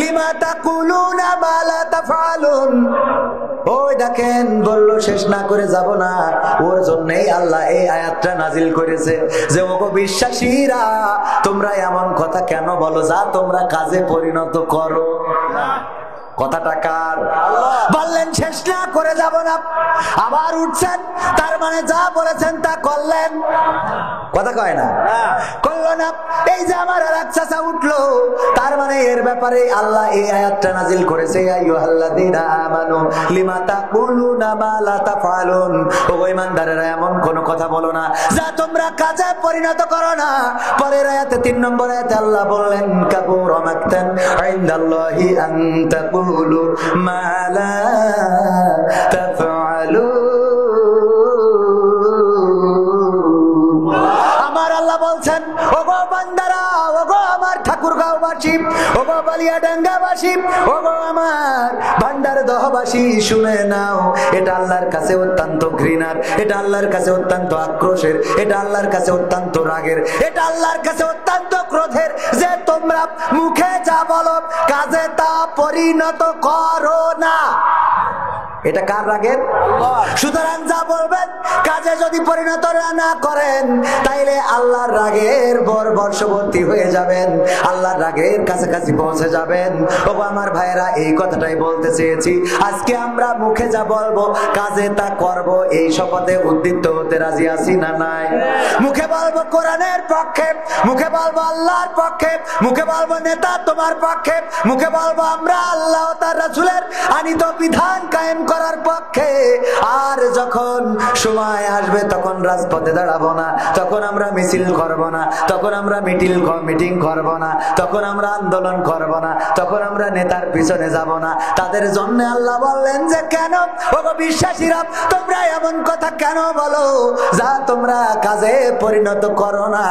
লিমা তাকুলুনা মা লা তাফআলুন। ওই দেখেন, বললো শেষ না করে যাব না, ওর জন্যই আল্লাহ এই আয়াতটা নাজিল করেছে যে ওগো বিশ্বাসীরা, তোমরা এমন কথা কেন বলো যা তোমরা কাজে পরিণত করো না। কথাটা কার? বললেন শেষ না করে যাব না, আবার উঠছেন, তার মানে যা বলেছেন তা করলেন। কথা কয় না? করলো না। এই যে আমার আর এক চাচা উঠলো, তার মানে এর ব্যাপারে আল্লাহ এই আয়াতটা নাজিল করেছে, আইয়ুহাল্লাযীনা আমানু লিমা তাকুলুনা মা লা তাফআলুন। ও ঈমানদারেরা, এমন কোন কথা বলো না যা তোমরা কাজে পরিণত করো না। পরের আয়াতে 3 নম্বর আয়াতে আল্লাহ বললেন, কাবুরা মাকতান ইনদাল্লাহি আন তাকুলু মা লা তাফআলুন। আমার আল্লাহ বলছেন, ওগো বান্দারা, ওগো আমার ঠাকুরগাঁওবাসী, ওগো বালিয়াডাঙ্গাবাসী, ওগো আমার ভান্ডারদহবাসী, শুনে নাও, এটা আল্লাহর কাছে অত্যন্ত ঘৃণার, এটা আল্লাহর কাছে অত্যন্ত আক্রোশের, এটা আল্লাহর কাছে অত্যন্ত রাগের, এটা আল্লাহর কাছে অত্যন্ত ক্রোধের যে তোমরা মুখে যা বলো কাজে তা পরিণত করো না। এটা কার রাগের? সুতরাং যা বলবেন কাজে যদি পরিণত না করেন, তাইলে আল্লাহর রাগের বর্ষবর্তী হয়ে যাবেন, আল্লাহর রাগের কাছাকাছি পৌঁছে যাবেন। ও আমার ভাইরা, এই কথাটাই বলতে চেয়েছি। আজকে আমরা মুখে যা বলবো কাজে তা করব, এই শপথে উদ্দীপ্ত হতে রাজি আছি না নাই? মুখে বলবো কোরআনের পক্ষে, মুখে বলবো আল্লাহর পক্ষে, মুখে বলবো নেতা তোমার পক্ষে, মুখে বলবো আমরা আল্লাহ ও তার রাসূলের আনিত বিধান কায়েম করার পক্ষে। আর যখন সময় আসবে তখন রাজপথে দাঁড়াবো না, তখন আমরা মিছিল করব না, তখন আমরা মিটিং করব না, তখন আমরা আন্দোলন করব না, তখন আমরা নেতার পিছনে যাব না। তাদের জন্য আল্লাহ বললেন যে, কেন ওগো বিশ্বাসীরা, তোমরা এমন কথা কেন বলো যা তোমরা কাজে পরিণত করো না?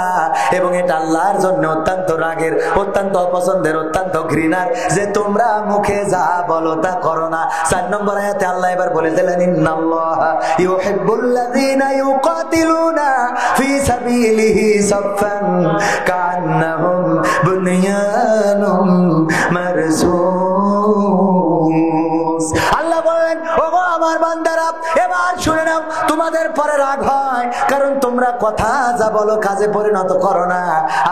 এবং এটা আল্লাহর জন্য অত্যন্ত রাগের, অত্যন্ত অপছন্দের, অত্যন্ত ঘৃণার যে তোমরা মুখে যা বলো তা করো না। 4 নম্বর আয়াতে আল্লাহ এবার বলে দিলেন, ইন্নাল্লাহা ইউহিব্বুল্লাযীনা ইউকাতিলুনা ফি সাবিলিহি সাফফান কান্নাহুম বুনিয়ানুম মারসুস। আল্লাহ বলেন, ওগো আমার বান্দারা, এবার শুনে নাও, তোমাদের পরে রাগ হয় কারণ তোমরা কথা যা বলো কাজে পরিণত করো না।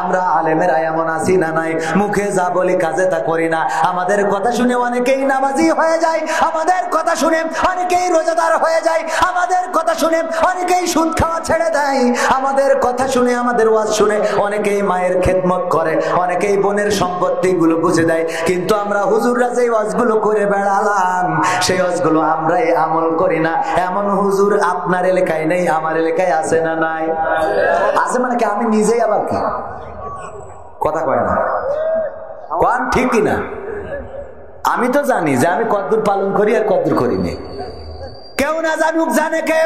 আমরা আলেমেরা এমন আছি না নাই? মুখে যা বলি কাজে তা করি না। আমাদের কথা শুনে অনেকেই নামাজি হয়ে যায়, আমাদের কথা শুনে অনেকেই রোজাদার হয়ে যায়, আমাদের কথা শুনে অনেকেই সুদ খাওয়া ছেড়ে দেয়, আমাদের কথা শুনে, আমাদের ওয়াজ শুনে অনেকেই মায়ের খেদমত করে, অনেকেই বোনের সম্পত্তি গুলো বুঝে দেয়। কিন্তু আমরা হুজুররা যে ওয়াজগুলো করে বেড়ালাম, সেই ওয়াজগুলো আমরাই আমল করি না। এমন হুজুর আপনার এলাকায় নেই, আমার এলাকায় আছে না নাই? আছে মানে কি? আমি নিজেই আবার কি কথা কয় না, কোন ঠিক কিনা? আমি তো জানি যে আমি কতদূর পালন করি আর কতদূর করিনি। কেউ না জানুক, জানে কে?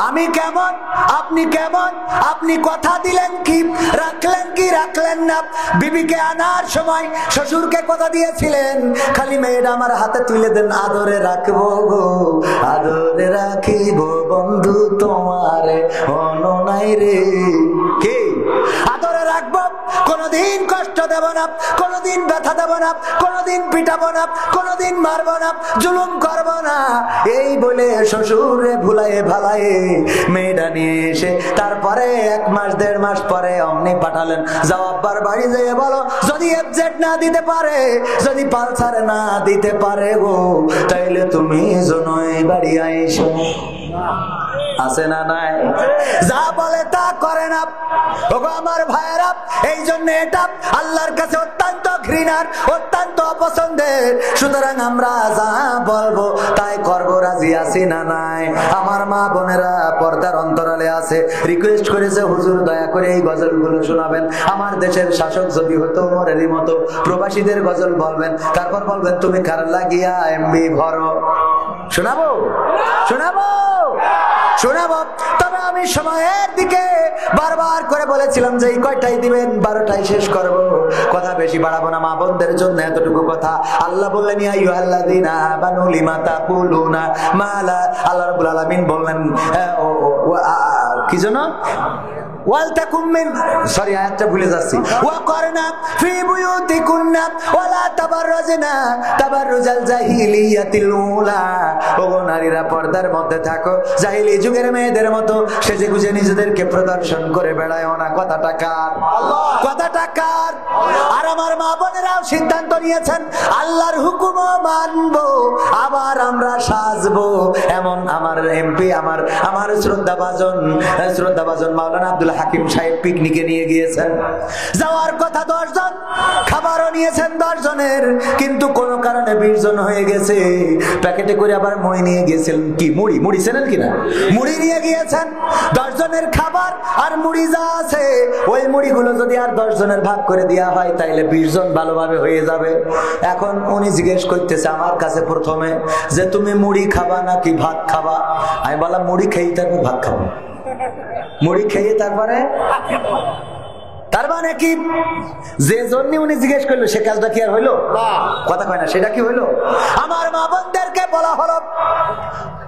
আমি কেমন, আপনি কেমন? আপনি কথা দিলেন কি, রাখলেন কি রাখলেন না? বিবিকে আনার সময় শ্বশুরকে কথা দিয়েছিলেন, খালি মেয়েটা আমার হাতে তুলে দেন, আদরে রাখবো গো, আদরে রাখিব বন্ধু তোমারে অননাই রে। কি আদরে রাখবো, কোনদিন কষ্ট দেব না, কোনদিন ব্যথা দেব না, কোনদিন পিটাবো না, কোনদিন মারবো না, জুলুম করবো না। এই বলে শ্বশুরে ভুলায়ে ভালায়ে মেয়েটা নিয়ে এসে তারপরে 1 মাস 1.5 মাস পরে অমনি পাঠালেন, যাও আব্বার বাড়ি যেয়ে বলো যদি এফজেড না দিতে পারে, যদি পালসার না দিতে পারে গো, তাইলে তুমি জনই বাড়ি আইসো। আছে না নাই? যা বলে তা করে না। ওগো আমার ভাইয়েরা, এই জন্য এটা আল্লাহর কাছে অত্যন্ত ঘৃণার, অত্যন্ত অপছন্দের। সুতরাং আমরা যা বলবো তাই করবো, রাজি আছি না নাই? আমার মা বোনেরা পর্দার অন্তরালে আছে, রিকোয়েস্ট করেছে হুজুর দয়া করে এই গজলগুলো শোনাবেন। আমার দেশের শাসক যদি হতো ওমরেরই মতো প্রবাসীদের গজল বলবেন, তারপর বলবেন তুমি কার লাগিয়া এমবি ভরো। শোনাবো শোনাবো শোনাবো। তবে আমি সময়ের দিকে বারবার করে বলেছিলাম যে এই কয়টাই দিবেন, 12টায় শেষ করব, কথা বেশি বাড়াবো না। মা বোনদের জন্য এতটুকু কথা। আল্লাহ বললেন ইয়া আইয়ুহাল্লাযীনা আমানু লিমা তাকুলুনা মা লা, আল্লাহ রাব্বুল আলামিন বললেন কি জানো, ওয়ালতাকুম মিন, সরি আয়াতটা ভুলে যাচ্ছি, ওয়াকরনা ফি বুয়ুতিকুন্না ওয়ালা তাবাররাজনা তাবাররুজাল জাহিলিয়াতিল উলা। ওগো নারীরা পর্দার মধ্যে থাকো, জাহিলি যুগের মেয়েদের মতো সেজে গুজে নিজেদেরকে প্রদর্শন করে বেড়ায়ও না। কথাটা কার? কথাটা কার? আর আমার মা বোনেরাও সিদ্ধান্ত নিয়েছেন আল্লাহর হুকুমও মানবো, আবার আমরা সাজবো। এমন আমার এমপি, আমার শ্রদ্ধাভাজন মাওলানা আব্দুল হাকিম সাহেব পিকনিকে নিয়ে গিয়েছেন। যাওয়ার কথা 10 জন, খাবারও নিয়েছেন 10 জনের, কিন্তু কোন কারণে 20 জন হয়ে গেছে। প্যাকেটে করে আবার মই নিয়ে গিয়েছিলেন, কি মুড়ি চেনেন কিনা, মুড়ি নিয়ে গিয়েছেন। 10 জনের খাবার আর মুড়ি যা আছে, ওই মুড়িগুলো যদি আর 10 জনের ভাগ করে দেওয়া হয় তাইলে 20 জন ভালোভাবে হয়ে যাবে। এখন উনি জিজ্ঞেস করতেছে আমার কাছে প্রথমে যে তুমি মুড়ি খাবা নাকি ভাত খাবা? আমি বললাম মুড়ি খেয়ে তারপর ভাত খাবো। মুড়ি খেয়ে তারপরে, তার মানে কি যে জন্য উনি জিজ্ঞেস করলো সে কাজটা কি আর হইলো? কথা কয় না, সেটা কি হইলো? আমার মা বোনদেরকে বলা হলো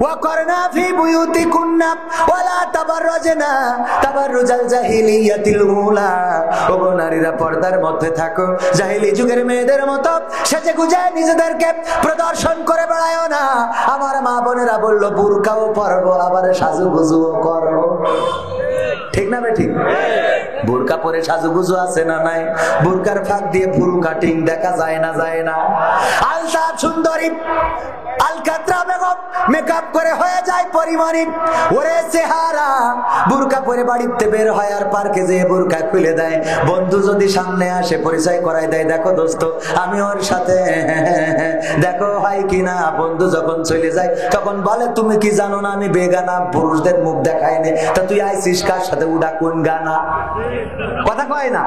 ওয়াকরনা ফি বুয়ুতিকুন্না ওয়ালা তাবাররাজনা তাবাররুজাল জাহিলিয়াতিল উলা। ওগো নারীরা পর্দার মধ্যে থাকো, জাহিলি যুগের মেয়েদের মতো সেজে গুজে নিজেদেরকে প্রদর্শন করে বেড়ায়ও না। আমার মা বোনেরা বলল বুরকাও পরবো, আবার সাজুগুজুও করো। ঠিক না বে ঠিক? বোরকা পরে সাজুগুজু আছে না নাই? বোরকার ফাঁক দিয়ে ফুল কাটিং দেখা যায় না, যায় না? আলতাফ সুন্দরী আলকাতরা বেগম মেকআপ করে হয়ে যায় পরিমাণিক, ওরে চেহারা। বোরকা পরে বাড়িতে বের হয় আর পার্কে যেয়ে বোরকা খুলে দেয়। বন্ধু যদি সামনে আসে পরিচয় করাই দেয়, দেখো দোস্ত আমি ওর সাথে, দেখো হয় কিনা। বন্ধু যখন চলে যায় তখন বলে তুমি কি জানো না আমি বেগানা, পুরুষদের মুখ দেখায় নে, তা তুই আইসিস কার সাথে, উডা কোন গানা? কথা কয় না?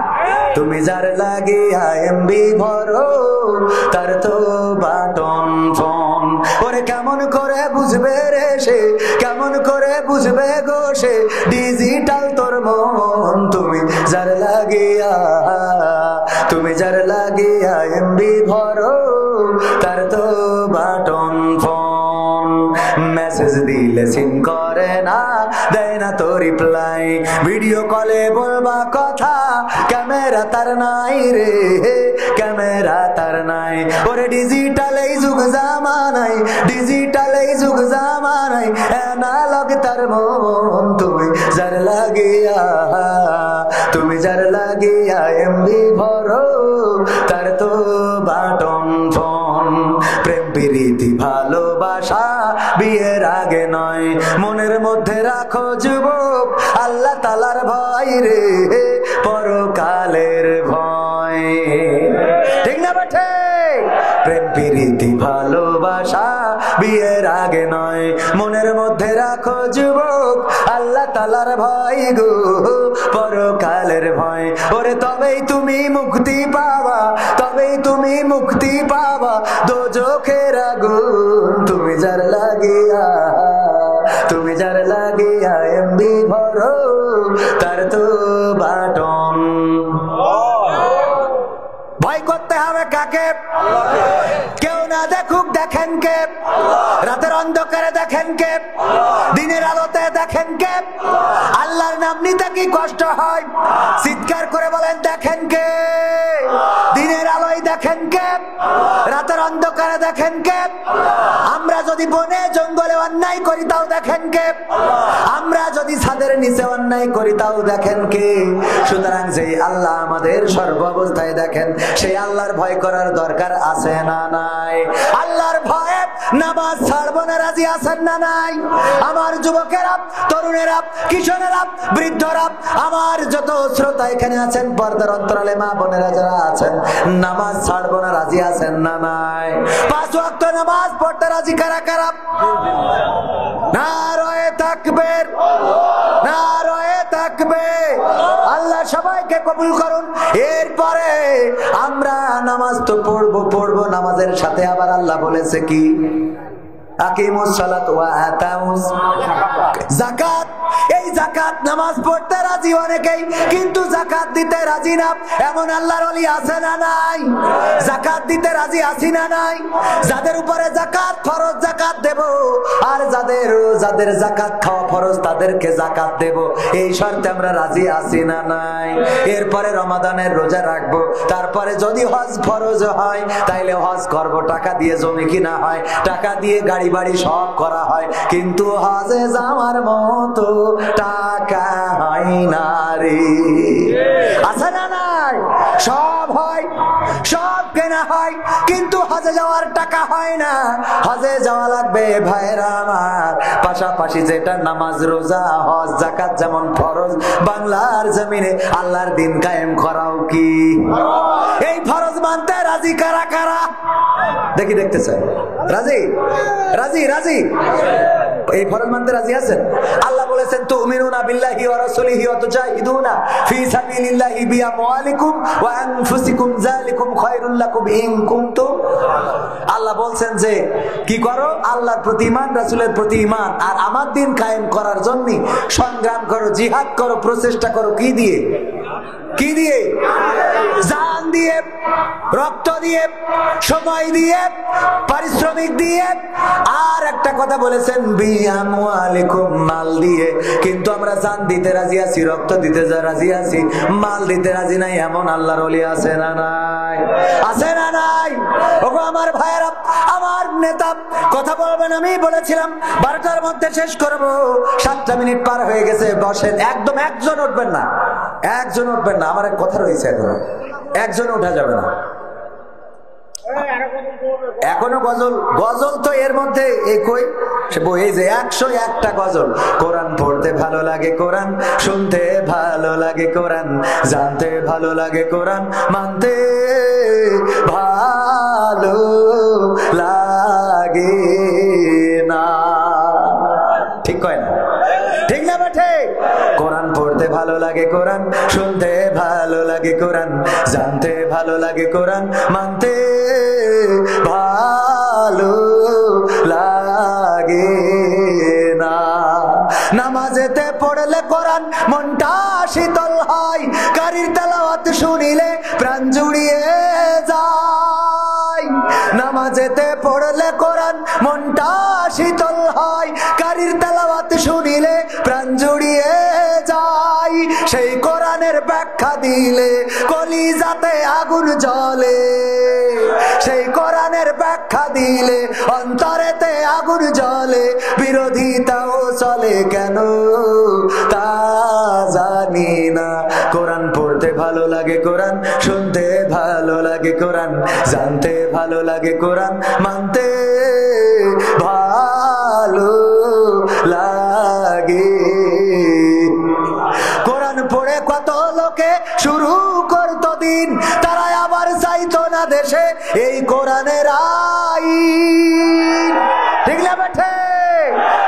তুমি যার লাগিয়া এমবি ভরো তার তো বাটন ফোন। ওরে কেমন করে বুঝবে রে সে, কেমন করে বুঝবে গো সে, ডিজিটাল তোর মন। তুমি যার লাগিয়া এমবি ভরো তার তো বাটন ফোন। মেসেজ দিলে সিন করে না, দেয় না তো রিপ্লাই, ভিডিও কলে বলবা কথা, ক্যামেরা তার নাই রে, ক্যামেরা তার নাই। ওরে ডিজিটাল এই যুগ জামানাই, ডিজিটাল এই যুগ জামানাই, অ্যানালগ তার মন। তুমি যার লাগিয়া এমবি ভরো তার তো বাটন ফোন। প্রেম প্রীতি ভালোবাসা বিয়ের আগে নয়, মনের মধ্যে রাখো যুবক আল্লাহ তাআলার ভয় রে, পরকালের ভয়। ঠিক না বেঠে? প্রেম প্রীতি ভালোবাসা বিয়ের আগে নয়, মনের মধ্যে রাখো যুবক আল্লাহ তাআলার ভয় গো, পরকালের ভয়। ওরে তবেই তুমি মুক্তি পাবা, তবেই তুমি মুক্তি পাবা দোজখের আগুন। তুমি যার লাগিয়া, তুমি যার লাগিয়া এমবি ভরো তার তো বাটন। ভয় করতে হবে কাকে? কেউ না দেখুক, দেখেন কে? রাতের অন্ধকারে দেখেন কে? দিনের আলোতে দেখেন কে? আল্লাহর নাম নিতে কি কষ্ট হয়? চিৎকার করে বলেন দেখেন কে? দিনের আলোয় দেখেন কে? রাতের অন্ধকারে দেখেন কে? আমরা যদি বনে জঙ্গলে অন্যায় করি তাও দেখেন কে? আমরা যদি ছাদের নিচে অন্যায় করি তাও দেখেন কে? সুতরাং যে আল্লাহ আমাদের সর্ব অবস্থায় দেখেন, সেই আল্লাহর ভয় করার দরকার আছে না নাই? আল্লাহর ভয়ে নামাজ ছাড়বো না রাজি আছেন না নাই? আমার যুবকেরা, তরুণেরা, কিশোরেরা, বৃদ্ধরা, আমার যত শ্রোতা এখানে আছেন, পর্দার অন্তরালে মা বোনেরা যারা আছেন, নামাজ ছাড়বো না রাজি আছেন না নাই? 5 ওয়াক্ত নামাজ পড়তে রাজি কারা কারা? নারায়ে তাকবীর, নারায়ে তাকবীর। আল্লাহ সবাইকে কবুল করুন। এরপরে আমরা নামাজ তো পড়বো, নামাজের সাথে আবার আল্লাহ বলেছে কি? আকিমুস সালাত ওয়া আতাউস যাকাত। এই যাকাত নামাজ পড়তে রাজি অনেকেই, কিন্তু যাকাত দিতে রাজি না। এমন আল্লাহর ওলি আছে না নাই? যাকাত দিতে রাজি আছি না নাই? যাদের উপরে যাকাত ফরজ যাকাত দেব, আর যাদের যাকাত খাওয়া ফরজ তাদেরকে যাকাত দেব, এই শর্তে আমরা রাজি আছি না নাই? এরপরে রমাদানের রোজা রাখবো, তারপরে যদি হজ ফরজ হয় তাইলে হজ করব, টাকা দিয়ে জমি কিনা হয়, টাকা দিয়ে গাড়ি বাড়ি সব করা হয়, কিন্তু হজে যাওয়ার মতো টাকা হয় না রে। আছে না নাই? সব হয়, সব কেনা হয়, কিন্তু হজে যাওয়ার টাকা হয় না। হজে যাওয়া লাগবে ভাইরা আমার। পাশাপাশি যেটা নামাজ, রোজা, হজ, যাকাত যেমন ফরজ, বাংলার জমিনে আল্লাহর দিন কায়েম করাও কি? এই ফরজ মানতে রাজি কারা কারা? দেখি, দেখতেছেন? রাজি রাজি রাজি? এই ফরজ মানতে রাজি আছেন? আল্লাহ বলেছেন তুমিনুনা বিল্লাহি ওয়া রাসূলিহি ওয়া তুজাহিদুনা ফি সাবিলিল্লাহি বিআমওয়ালিকুম ওয়া আনফুসিকুম যালিকুম খায়রুল লাকুম ইন কুনতুম। আল্লাহ বলছেন যে কি করো? আল্লাহর প্রতি ঈমান, রাসূলের প্রতি ঈমান, আর আমার দিন কায়েম করার জন্য সংগ্রাম করো, জিহাদ করো, প্রচেষ্টা করো। কি দিয়ে? কি দিয়ে? জান দিয়ে, রক্ত দিয়ে, সময় দিয়ে, পারিশ্রমিক দিয়ে। আর একটা কথা বলেছেন বিআমওয়ালিকুম, মাল দিয়ে। কিন্তু আমরা জান দিতে রাজি আছি, রক্ত দিতে রাজি আছি, মাল দিতে রাজি নাই। এমন আল্লাহর ওলি আছে না নাই? আছে না নাই? ওগো আমার ভাইয়েরা, আমার নেতা, কথা বলবেন। আমি বলেছিলাম 12টার মধ্যে শেষ করব, 7টা মিনিট পার হয়ে গেছে। বসেন, একদম একজন উঠবেন না, একজন উঠবেন না। আমার এক কথা রয়েছে, এখনো একজন উঠা যাবে না। এখনো গজল, গজল তো এর মধ্যে এই কই এই যে 101টা গজল। কোরআন পড়তে ভালো লাগে, কোরআন শুনতে ভালো লাগে, কোরআন জানতে ভালো লাগে, কোরআন মানতে ভালো লাগে না। ঠিক কয় না? ঠিক না বেঠে? কোরআন পড়তে ভালো লাগে, কোরআন শুনতে ভালো লাগে, কোরআন জানতে ভালো লাগে, কোরআন মানতে ভালো লাগে না। নামাজেতে পড়লে কোরআন মনটা শীতল হয়, কারীর তেলাওয়াত শুনিলে প্রাণ জুড়িয়ে যায়। নামাজেতে পড়লে কোরআন মনটা শীতল হয়, কারীর তেলাওয়াত শুনিলে প্রাণ জুড়িয়ে যায়। সেই কোরআনের ব্যাখ্যা দিলে কলিজাতে আগুন জ্বলে, সেই কোরআনের ব্যাখ্যা দিলে অন্তরেতে আগুন জ্বলে। বিরোধিতাও চলে কেন তা জানি না। কোরআন পড়তে ভালো লাগে, কোরআন শুনতে ভালো লাগে, কোরআন জানতে ভালো লাগে, কোরআন মানতে ভালো লাগে। কোরআন পড়ে কত লোকে শুরু করতো দিন, তারা আবার চাইতো না দেশে এই কোরআনের আইন। ঠিক না বেঠে?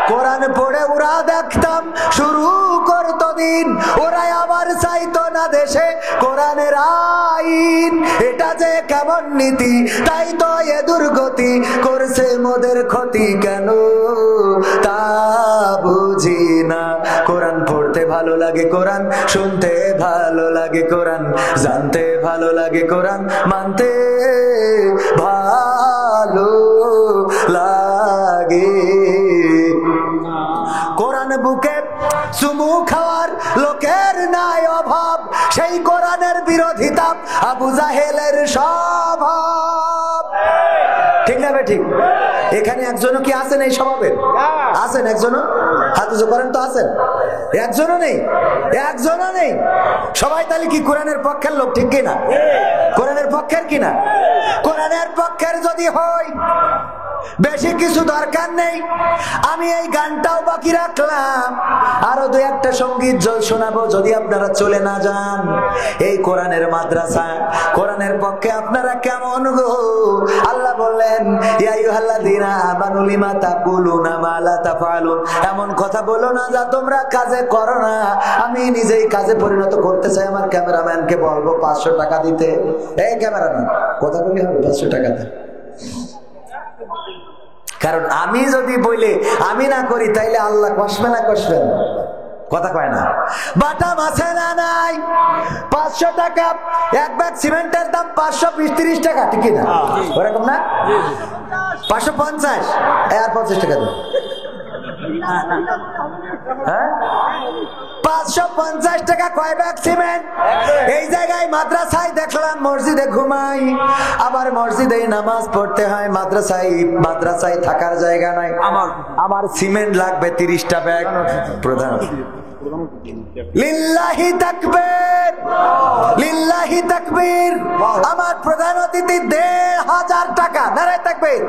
কোরআন পড়ে ওরা দেখতাম শুরু করতো দিন, ওরাই আবার চাইতো না দেশে কোরআনের আইন। এটা যে কেমন নীতি, তাই তো এ দুর্গতি, করছে মোদের ক্ষতি কেন তা বুঝি না। কোরআন পড়তে ভালো লাগে, কোরআন শুনতে ভালো লাগে, কোরআন জানতে ভালো লাগে, কোরআন মানতে ভালো লাগে। কোরআন বুকে চুমু খাওয়ার লোকের নাই অভাব, সেই কোরআনের বিরোধিতা আবু জাহেলের স্বভাব। ঠিক না ঠিক? এখানে একজনও কি আছেন এই স্বভাবের? আছেন একজনও? হাত উঁচু করেন তো। আছেন? একজনও নেই? একজনও নেই। সবাই তাহলে কি কোরআনের পক্ষের লোক? ঠিক কিনা? কোরআনের পক্ষের কিনা? কোরআনের পক্ষের যদি হয় বেশি কিছু দরকার নেই, আমি এই গানটাও বাকি রাখলাম, আরো দু একটা সঙ্গীত শোনাবো যদি আপনারা চলে না যান। এই কোরআনের মাদ্রাসা, কোরআনের পক্ষে আপনারা কেমন গো? আল্লাহ বললেন ইয়া আইয়ুহাল্লাযীনা আমানু লিমা তাকুলুনা মা লা তাফআলুন, এমন কথা বলো না যা তোমরা কাজে করো না। আমি নিজেই কাজে পরিণত করতে চাই, আমার ক্যামেরাম্যানকে বলবো 500 টাকা দিতে। এই ক্যামেরাম্যান কথা বলি হবে 500 টাকা দে। কারণ আমি যদি বলে আমি না করি তাইলে আল্লাহ কষবে না কষবেন? কথা কয় না। বাটা মাছে না নাই 500 টাকা, এক ব্যাগ সিমেন্টের দাম 520-30 টাকা, ঠিক না? ওরকম না? 550 আর 50 টাকা দেন। 550 টাকা কয় ব্যাগ সিমেন্ট? এই জায়গায় মাদ্রাসায় দেখলাম মসজিদে ঘুমাই, আবার মসজিদে নামাজ পড়তে হয়, মাদ্রাসায় থাকার জায়গা নাই। আমার সিমেন্ট লাগবে 30টা ব্যাগ। প্রধান লিল্লাহি তাকবীর, লিল্লাহি তাকবীর। আমার প্রধান অতিথি 1500 টাকা, নারায়ে তাকবীর,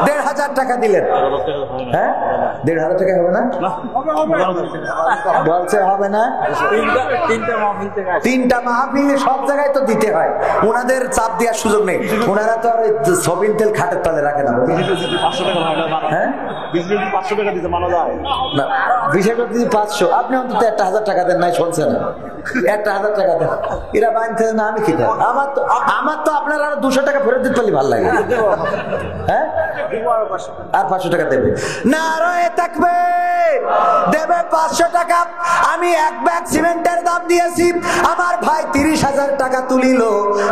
1500 টাকা দিলেন। হ্যাঁ 1500 টাকা হবে না? বলছে হবে না। তিনটা মাহফিলে সব জায়গায় তো দিতে হয়, ওনাদের চাপ দেওয়ার সুযোগ নেই। ওনারা তো আর সবিন তেল খাটের তলে রাখে না। হ্যাঁ 500 টাকা দিতে মানা যায় না। বিষয়টা যদি 500, আপনি অন্তত 1000 টাকা দেন। নাই শুনছে না? 1000 টাকা দেন। এরা বানতে না, আমি কি দেব? আমার তো আপনার আরো 200 টাকা ফেরত দিতে পারলে ভালো লাগে। হ্যাঁ আর 500 টাকা দেবে। নারায়ে তাকবীর। দেবে 500 টাকা। আমি এক ব্যাগ সিমেন্টের দাম দিয়েছি, আমার ভাই 30,000 টাকা তুলিল।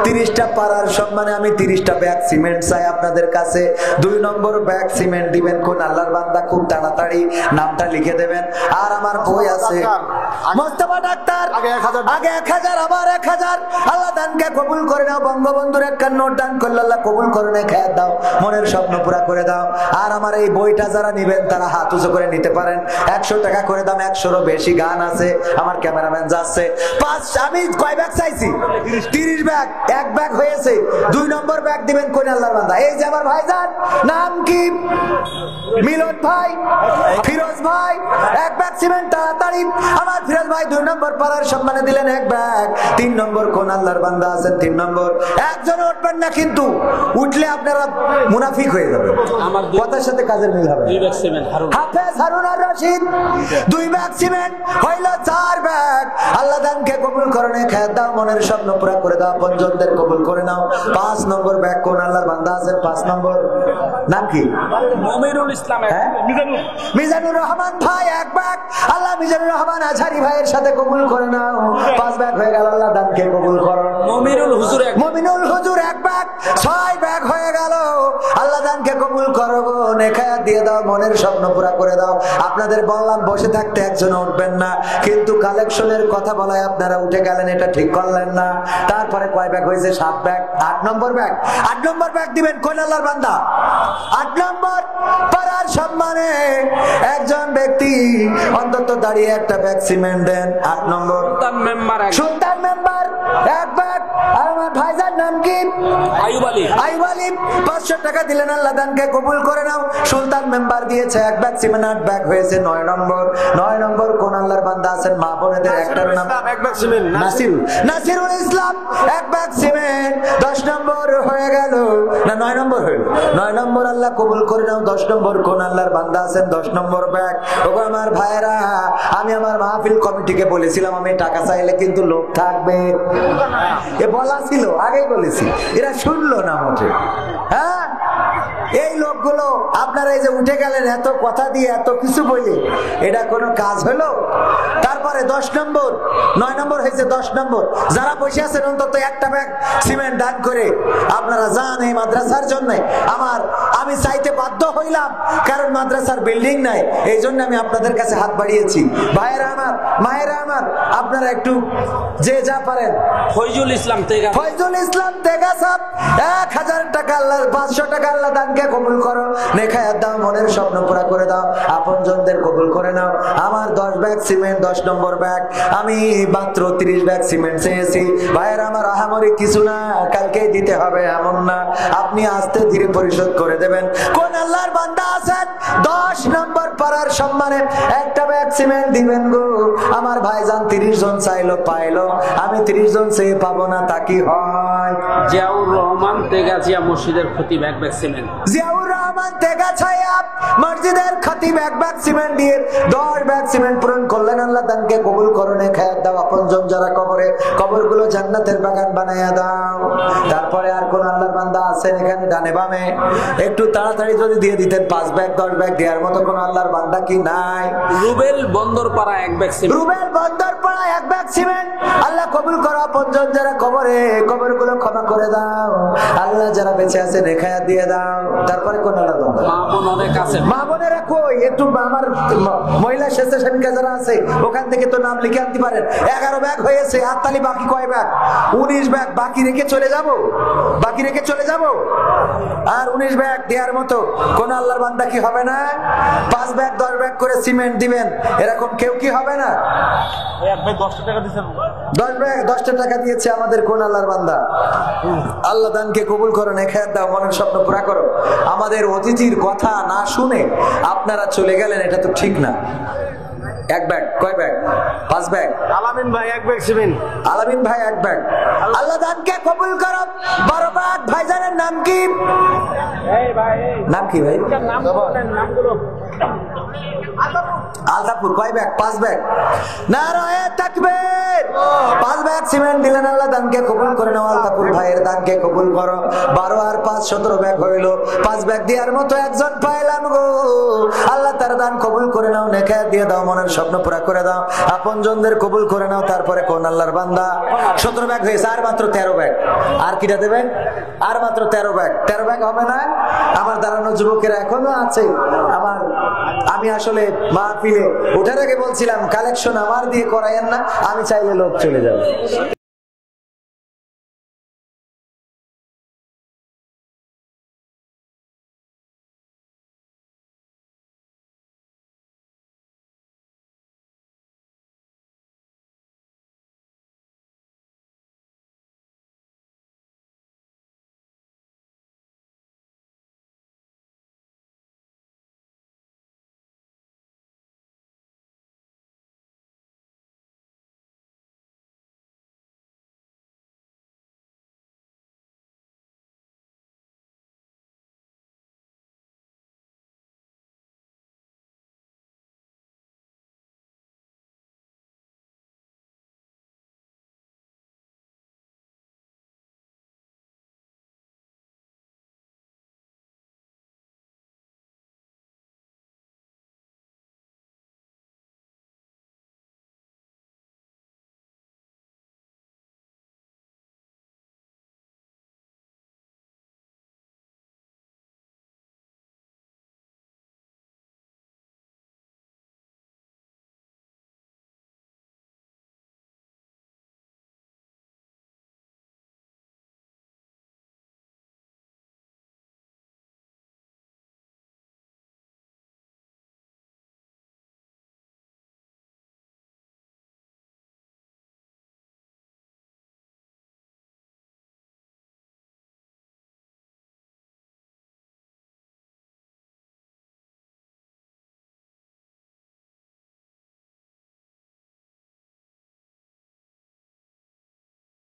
30টা পাড়ার সম্মানে আমি 30টা ব্যাগ সিমেন্ট চাই আপনাদের কাছে। 2 নম্বর ব্যাগ সিমেন্ট দিবেন কোন আল্লাহর বান্দা? খুব তাড়াতাড়ি নামটা লিখে দেবেন। আর আমার বই আছে মোস্তফা ডাক্তার, আগে 1000, আবার 1000। আল্লাহ দানকে কবুল করে নাও। বঙ্গবন্ধুর একটা নোট দান করলে আল্লাহ কবুল করে নেয়, খেয়ে দাও, মনের স্বপ্ন পুরা করে দাও। আর আমার এই বইটা যারা নিবেন তারা হাত উঁচু করে নিতে পারেন। 100 টাকা করে দাম, 100-এরও বেশি গান আছে। আমার ক্যামেরাম্যান যাচ্ছে। আমি কয় ব্যাগ চাইছি? 30 ব্যাগ। এক ব্যাগ হয়েছে। 2 নম্বর ব্যাগ দিবেন কোন আল্লাহর বান্দা? এই যে আমার ভাইজান, নাম কি? মিলন ভাই, ফিরোজ ভাই। এক ব্যাগ সিমেন্ট তাড়াতাড়ি। আমার ফিরোজ ভাই 2 নম্বর পাড়ার সম্মানে দিলেন এক ব্যাগ। 3 নম্বর কোন আল্লাহর বান্দা আছেন? 3 নম্বর। একজন উঠবেন না কিন্তু, উঠলে আপনারা মুনাফিক হয়ে যাবেন। কথার সাথে কাজের মিল হবে। হাফেজ হারুন আর রশিদ 2 ব্যাগ সিমেন্ট হইল 4 ব্যাগ। আল্লাহ দানকে কবুল করে নে, খেয়ে দাও, মনের স্বপ্ন পুরা করে দাও, পঞ্চমদের কবুল করে নাও। 5 নম্বর ব্যাগ কোন আল্লাহর বান্দা আছেন? 5 নম্বর নাম কি? মমিনুল ইসলাম। মিজানুর রহমান ভাই এক ব্যাগ। আল্লাহ মিজানুর রহমান আজহারি ভাইয়ের সাথে কবুল করে নাও। 5 ব্যাগ হয়ে গেল। আল্লাহ দানকে কবুল করো। মমিনুল হুজুর এক ব্যাগ। 6 ব্যাগ হয়ে গেল। আল্লাহ দানকে কবুল করো গো, নেখায়াত দিয়ে দাও, মনের স্বপ্ন পুরা করে দাও। আপনাদের বললাম বসে থাকতে একজন উঠবেন না, কিন্তু কালেকশনের কথা বলায় আপনারা উঠে গেলেন, এটা ঠিক করলেন না। তারপরে কয় ব্যাগ হয়েছে? 7 ব্যাগ। 8 নম্বর ব্যাগ। 8 নম্বর ব্যাগ দিবেন কোন আল্লাহর বান্দা? 8 নম্বর পাড়ার সম্মানে একজন ব্যক্তি অন্তত দাঁড়িয়ে একটা ব্যাগ সিমেন্ট দেন। 8 নম্বর সুলতান মেম্বার এক ব্যাগ। আর আমার ভাইজান নাম কি? আইয়ুব আলী। আইয়ুব আলী 500 টাকা দিলেন, আল্লাহ দানকে কবুল করে নাও। সুলতান মেম্বার দিয়েছে এক ব্যাগ সিমেন্ট, 8 ব্যাগ হয়েছে 9 নম্বর। 9 নম্বর কোন আল্লাহর বান্দা আছেন? মা বোনেদের একটার নাম নাসিরুল ইসলাম, এক ব্যাগ সিমেন্ট 10 নম্বর হয়ে গেল না 9 নম্বর হইল। 9 নম্বর আল্লাহ কবুল করে নাও। 10 নম্বর কোন আল্লাহর বান্দা আছেন? 10 নম্বর ব্যাগ। ওগো আমার ভাইরা, আমি আমার মাহফিল কমিটিকে বলেছিলাম আমি টাকা চাইলে কিন্তু লোক থাকবে, এ বলা ছিল, আগেই বলেছি, এরা শুনলো না মোটে। হ্যাঁ, এই লোকগুলো আপনারা এই যে উঠে গেলেন এত কথা দিয়ে এত কিছু বলে, এটা কোনো কাজ হলো? তারপরে 10 নম্বর, 9 নম্বর হয়েছে 10 নম্বর। যারা বসে আছেন অন্তত একটা ব্যাগ সিমেন্ট দান করে আপনারা যান এই মাদ্রাসার জন্য। আমি চাইতে বাধ্য হইলাম, কারণ মাদ্রাসার বিল্ডিং নাই, এই জন্য আমি আপনাদের কাছে হাত বাড়িয়েছি। ভাইয়েরা আমার, মায়েরা আমার, আপনারা একটু যে যা পারেন। ফয়জুল ইসলাম তেগা, ফয়জুল ইসলাম তেগা সাহেব 1000 টাকা আল্লাহ, 500 টাকা আল্লাহ দানকে কবুল করো, নেখায়াত দাও, মনের স্বপ্ন পুরা করে দাও, আপনজনদের কবুল করে নাও। আমার 10 ব্যাগ সিমেন্ট, 10 নম্বর ব্যাগ। আমি মাত্র 30 ব্যাগ সিমেন্ট চেয়েছি। ভাইয়েরা আমার, আহামরি কিছু না, কালকেই দিতে হবে এমন না, আপনি আস্তে ধীরে পরিশোধ করে দেবেন। কোন আল্লাহর বান্দা আছেন 10 নম্বর পাড়ার সম্মানে একটা ব্যাগ সিমেন্ট দিবেন গো? আমার ভাইজান 30 জন চাইলো, পাইলো, আমি 30 জন চেয়ে পাবো না, তা কি হয়? জিয়াউর রহমান তেগাছিয়া মসজিদের খতিব এক ব্যাগ সিমেন্ট। জিয়াউর রহমান তেগাছিয়া মসজিদের খতিব এক ব্যাগ সিমেন্ট দিয়ে 10 ব্যাগ সিমেন্ট পূরণ করলেন। আল্লাহ দানকে কবুল করনে, খায়াত দাও, আপনজন যারা কবরে, কবরগুলো জান্নাতের বাগান বানায়া দাও। তারপরে আর কোন আল্লাহর বান্দা আছেন এখানে ডানে বামে? একটু তাড়াতাড়ি যদি দিয়ে দিতেন। 5 ব্যাগ 10 ব্যাগ দেওয়ার মতো কোন আল্লাহর বান্দা কি নাই? রুবেল বন্দরপাড়া এক ব্যাগ সিমেন্ট। রুবেল বন্দরপাড়া এক ব্যাগ সিমেন্ট। আল্লাহ কবুল করো, আপনজন যারা কবরে, কবরগুলো ক্ষমা করে দাও। আল্লাহ যারা বেঁচে আছে নেখায়াত দিয়ে দাও। তারপরে কোন আল্লাহর বান্দা? মা বোন অনেক আছে। মা বোনেরা কই? একটু আমার মহিলা স্বেচ্ছাসেবিকা যারা আছে ওখান থেকে তো নাম লিখে আনতে পারেন। 11 ব্যাগ হয়েছে, হাততালি। বাকি কয় ব্যাগ? 19 ব্যাগ। বাকি রেখে চলে যাব, বাকি রেখে চলে যাব। আর 19 ব্যাগ দেওয়ার মতো কোন আল্লাহর বান্দা কি হবে না? 5 ব্যাগ 10 ব্যাগ করে সিমেন্ট দিবেন, এরকম কেউ কি হবে না? 1 ব্যাগ 10 টাকা দিয়েছেন। 10 ব্যাগ 10 টাকা দিয়েছে আমাদের কোন আল্লাহর বান্দা? আল্লাহ দানকে কবুল করো, নেখায়াত দাও, মনের স্বপ্ন পুরা করো। আমাদের অতিথির কথা না শুনে আপনারা চলে গেলেন, এটা তো ঠিক না। 1 ব্যাগ, কয় ব্যাগ? 5 ব্যাগ। আলামিন ভাই 1 ব্যাগ সিমেন্ট। আলামিন ভাই 1 ব্যাগ। আল্লাহ দানকে কবুল করো। 12 ব্যাগ। ভাইজানের নাম কি? নাম কি ভাই? নামগুলো আলতাপুর। কয় ব্যাগ? 5 ব্যাগ। নারায়ে তাকবীর। 5 ব্যাগ সিমেন্ট দিলেন, আল্লাহ দানকে কবুল করে নাও। আলতাপুর ভাইয়ের দানকে কবুল করো। 12 আর 5 17 ব্যাগ হইল। 5 ব্যাগ দেওয়ার মতো একজন পাইলাম গো। আল্লাহ তার দান কবুল করে নাও, নেখায়াত দিয়ে দাও, মনের স্বপ্ন পুরা করে দাও, আপনজনদের কবুল করে নাও। তারপরে কোন আল্লাহর বান্দা? 17 ব্যাগ হয়েছে, আর মাত্র 13 ব্যাগ। আর কিটা দেবেন? আর মাত্র 13 ব্যাগ। 13 ব্যাগ হবে না? আমার দাঁড়ানো যুবকেরা এখনো আছে। আমি আসলে মাহফিলে ওঠার আগে বলছিলাম কালেকশন আমার দিয়ে করায়েন না, আমি চাইলে লোক চলে যাবে।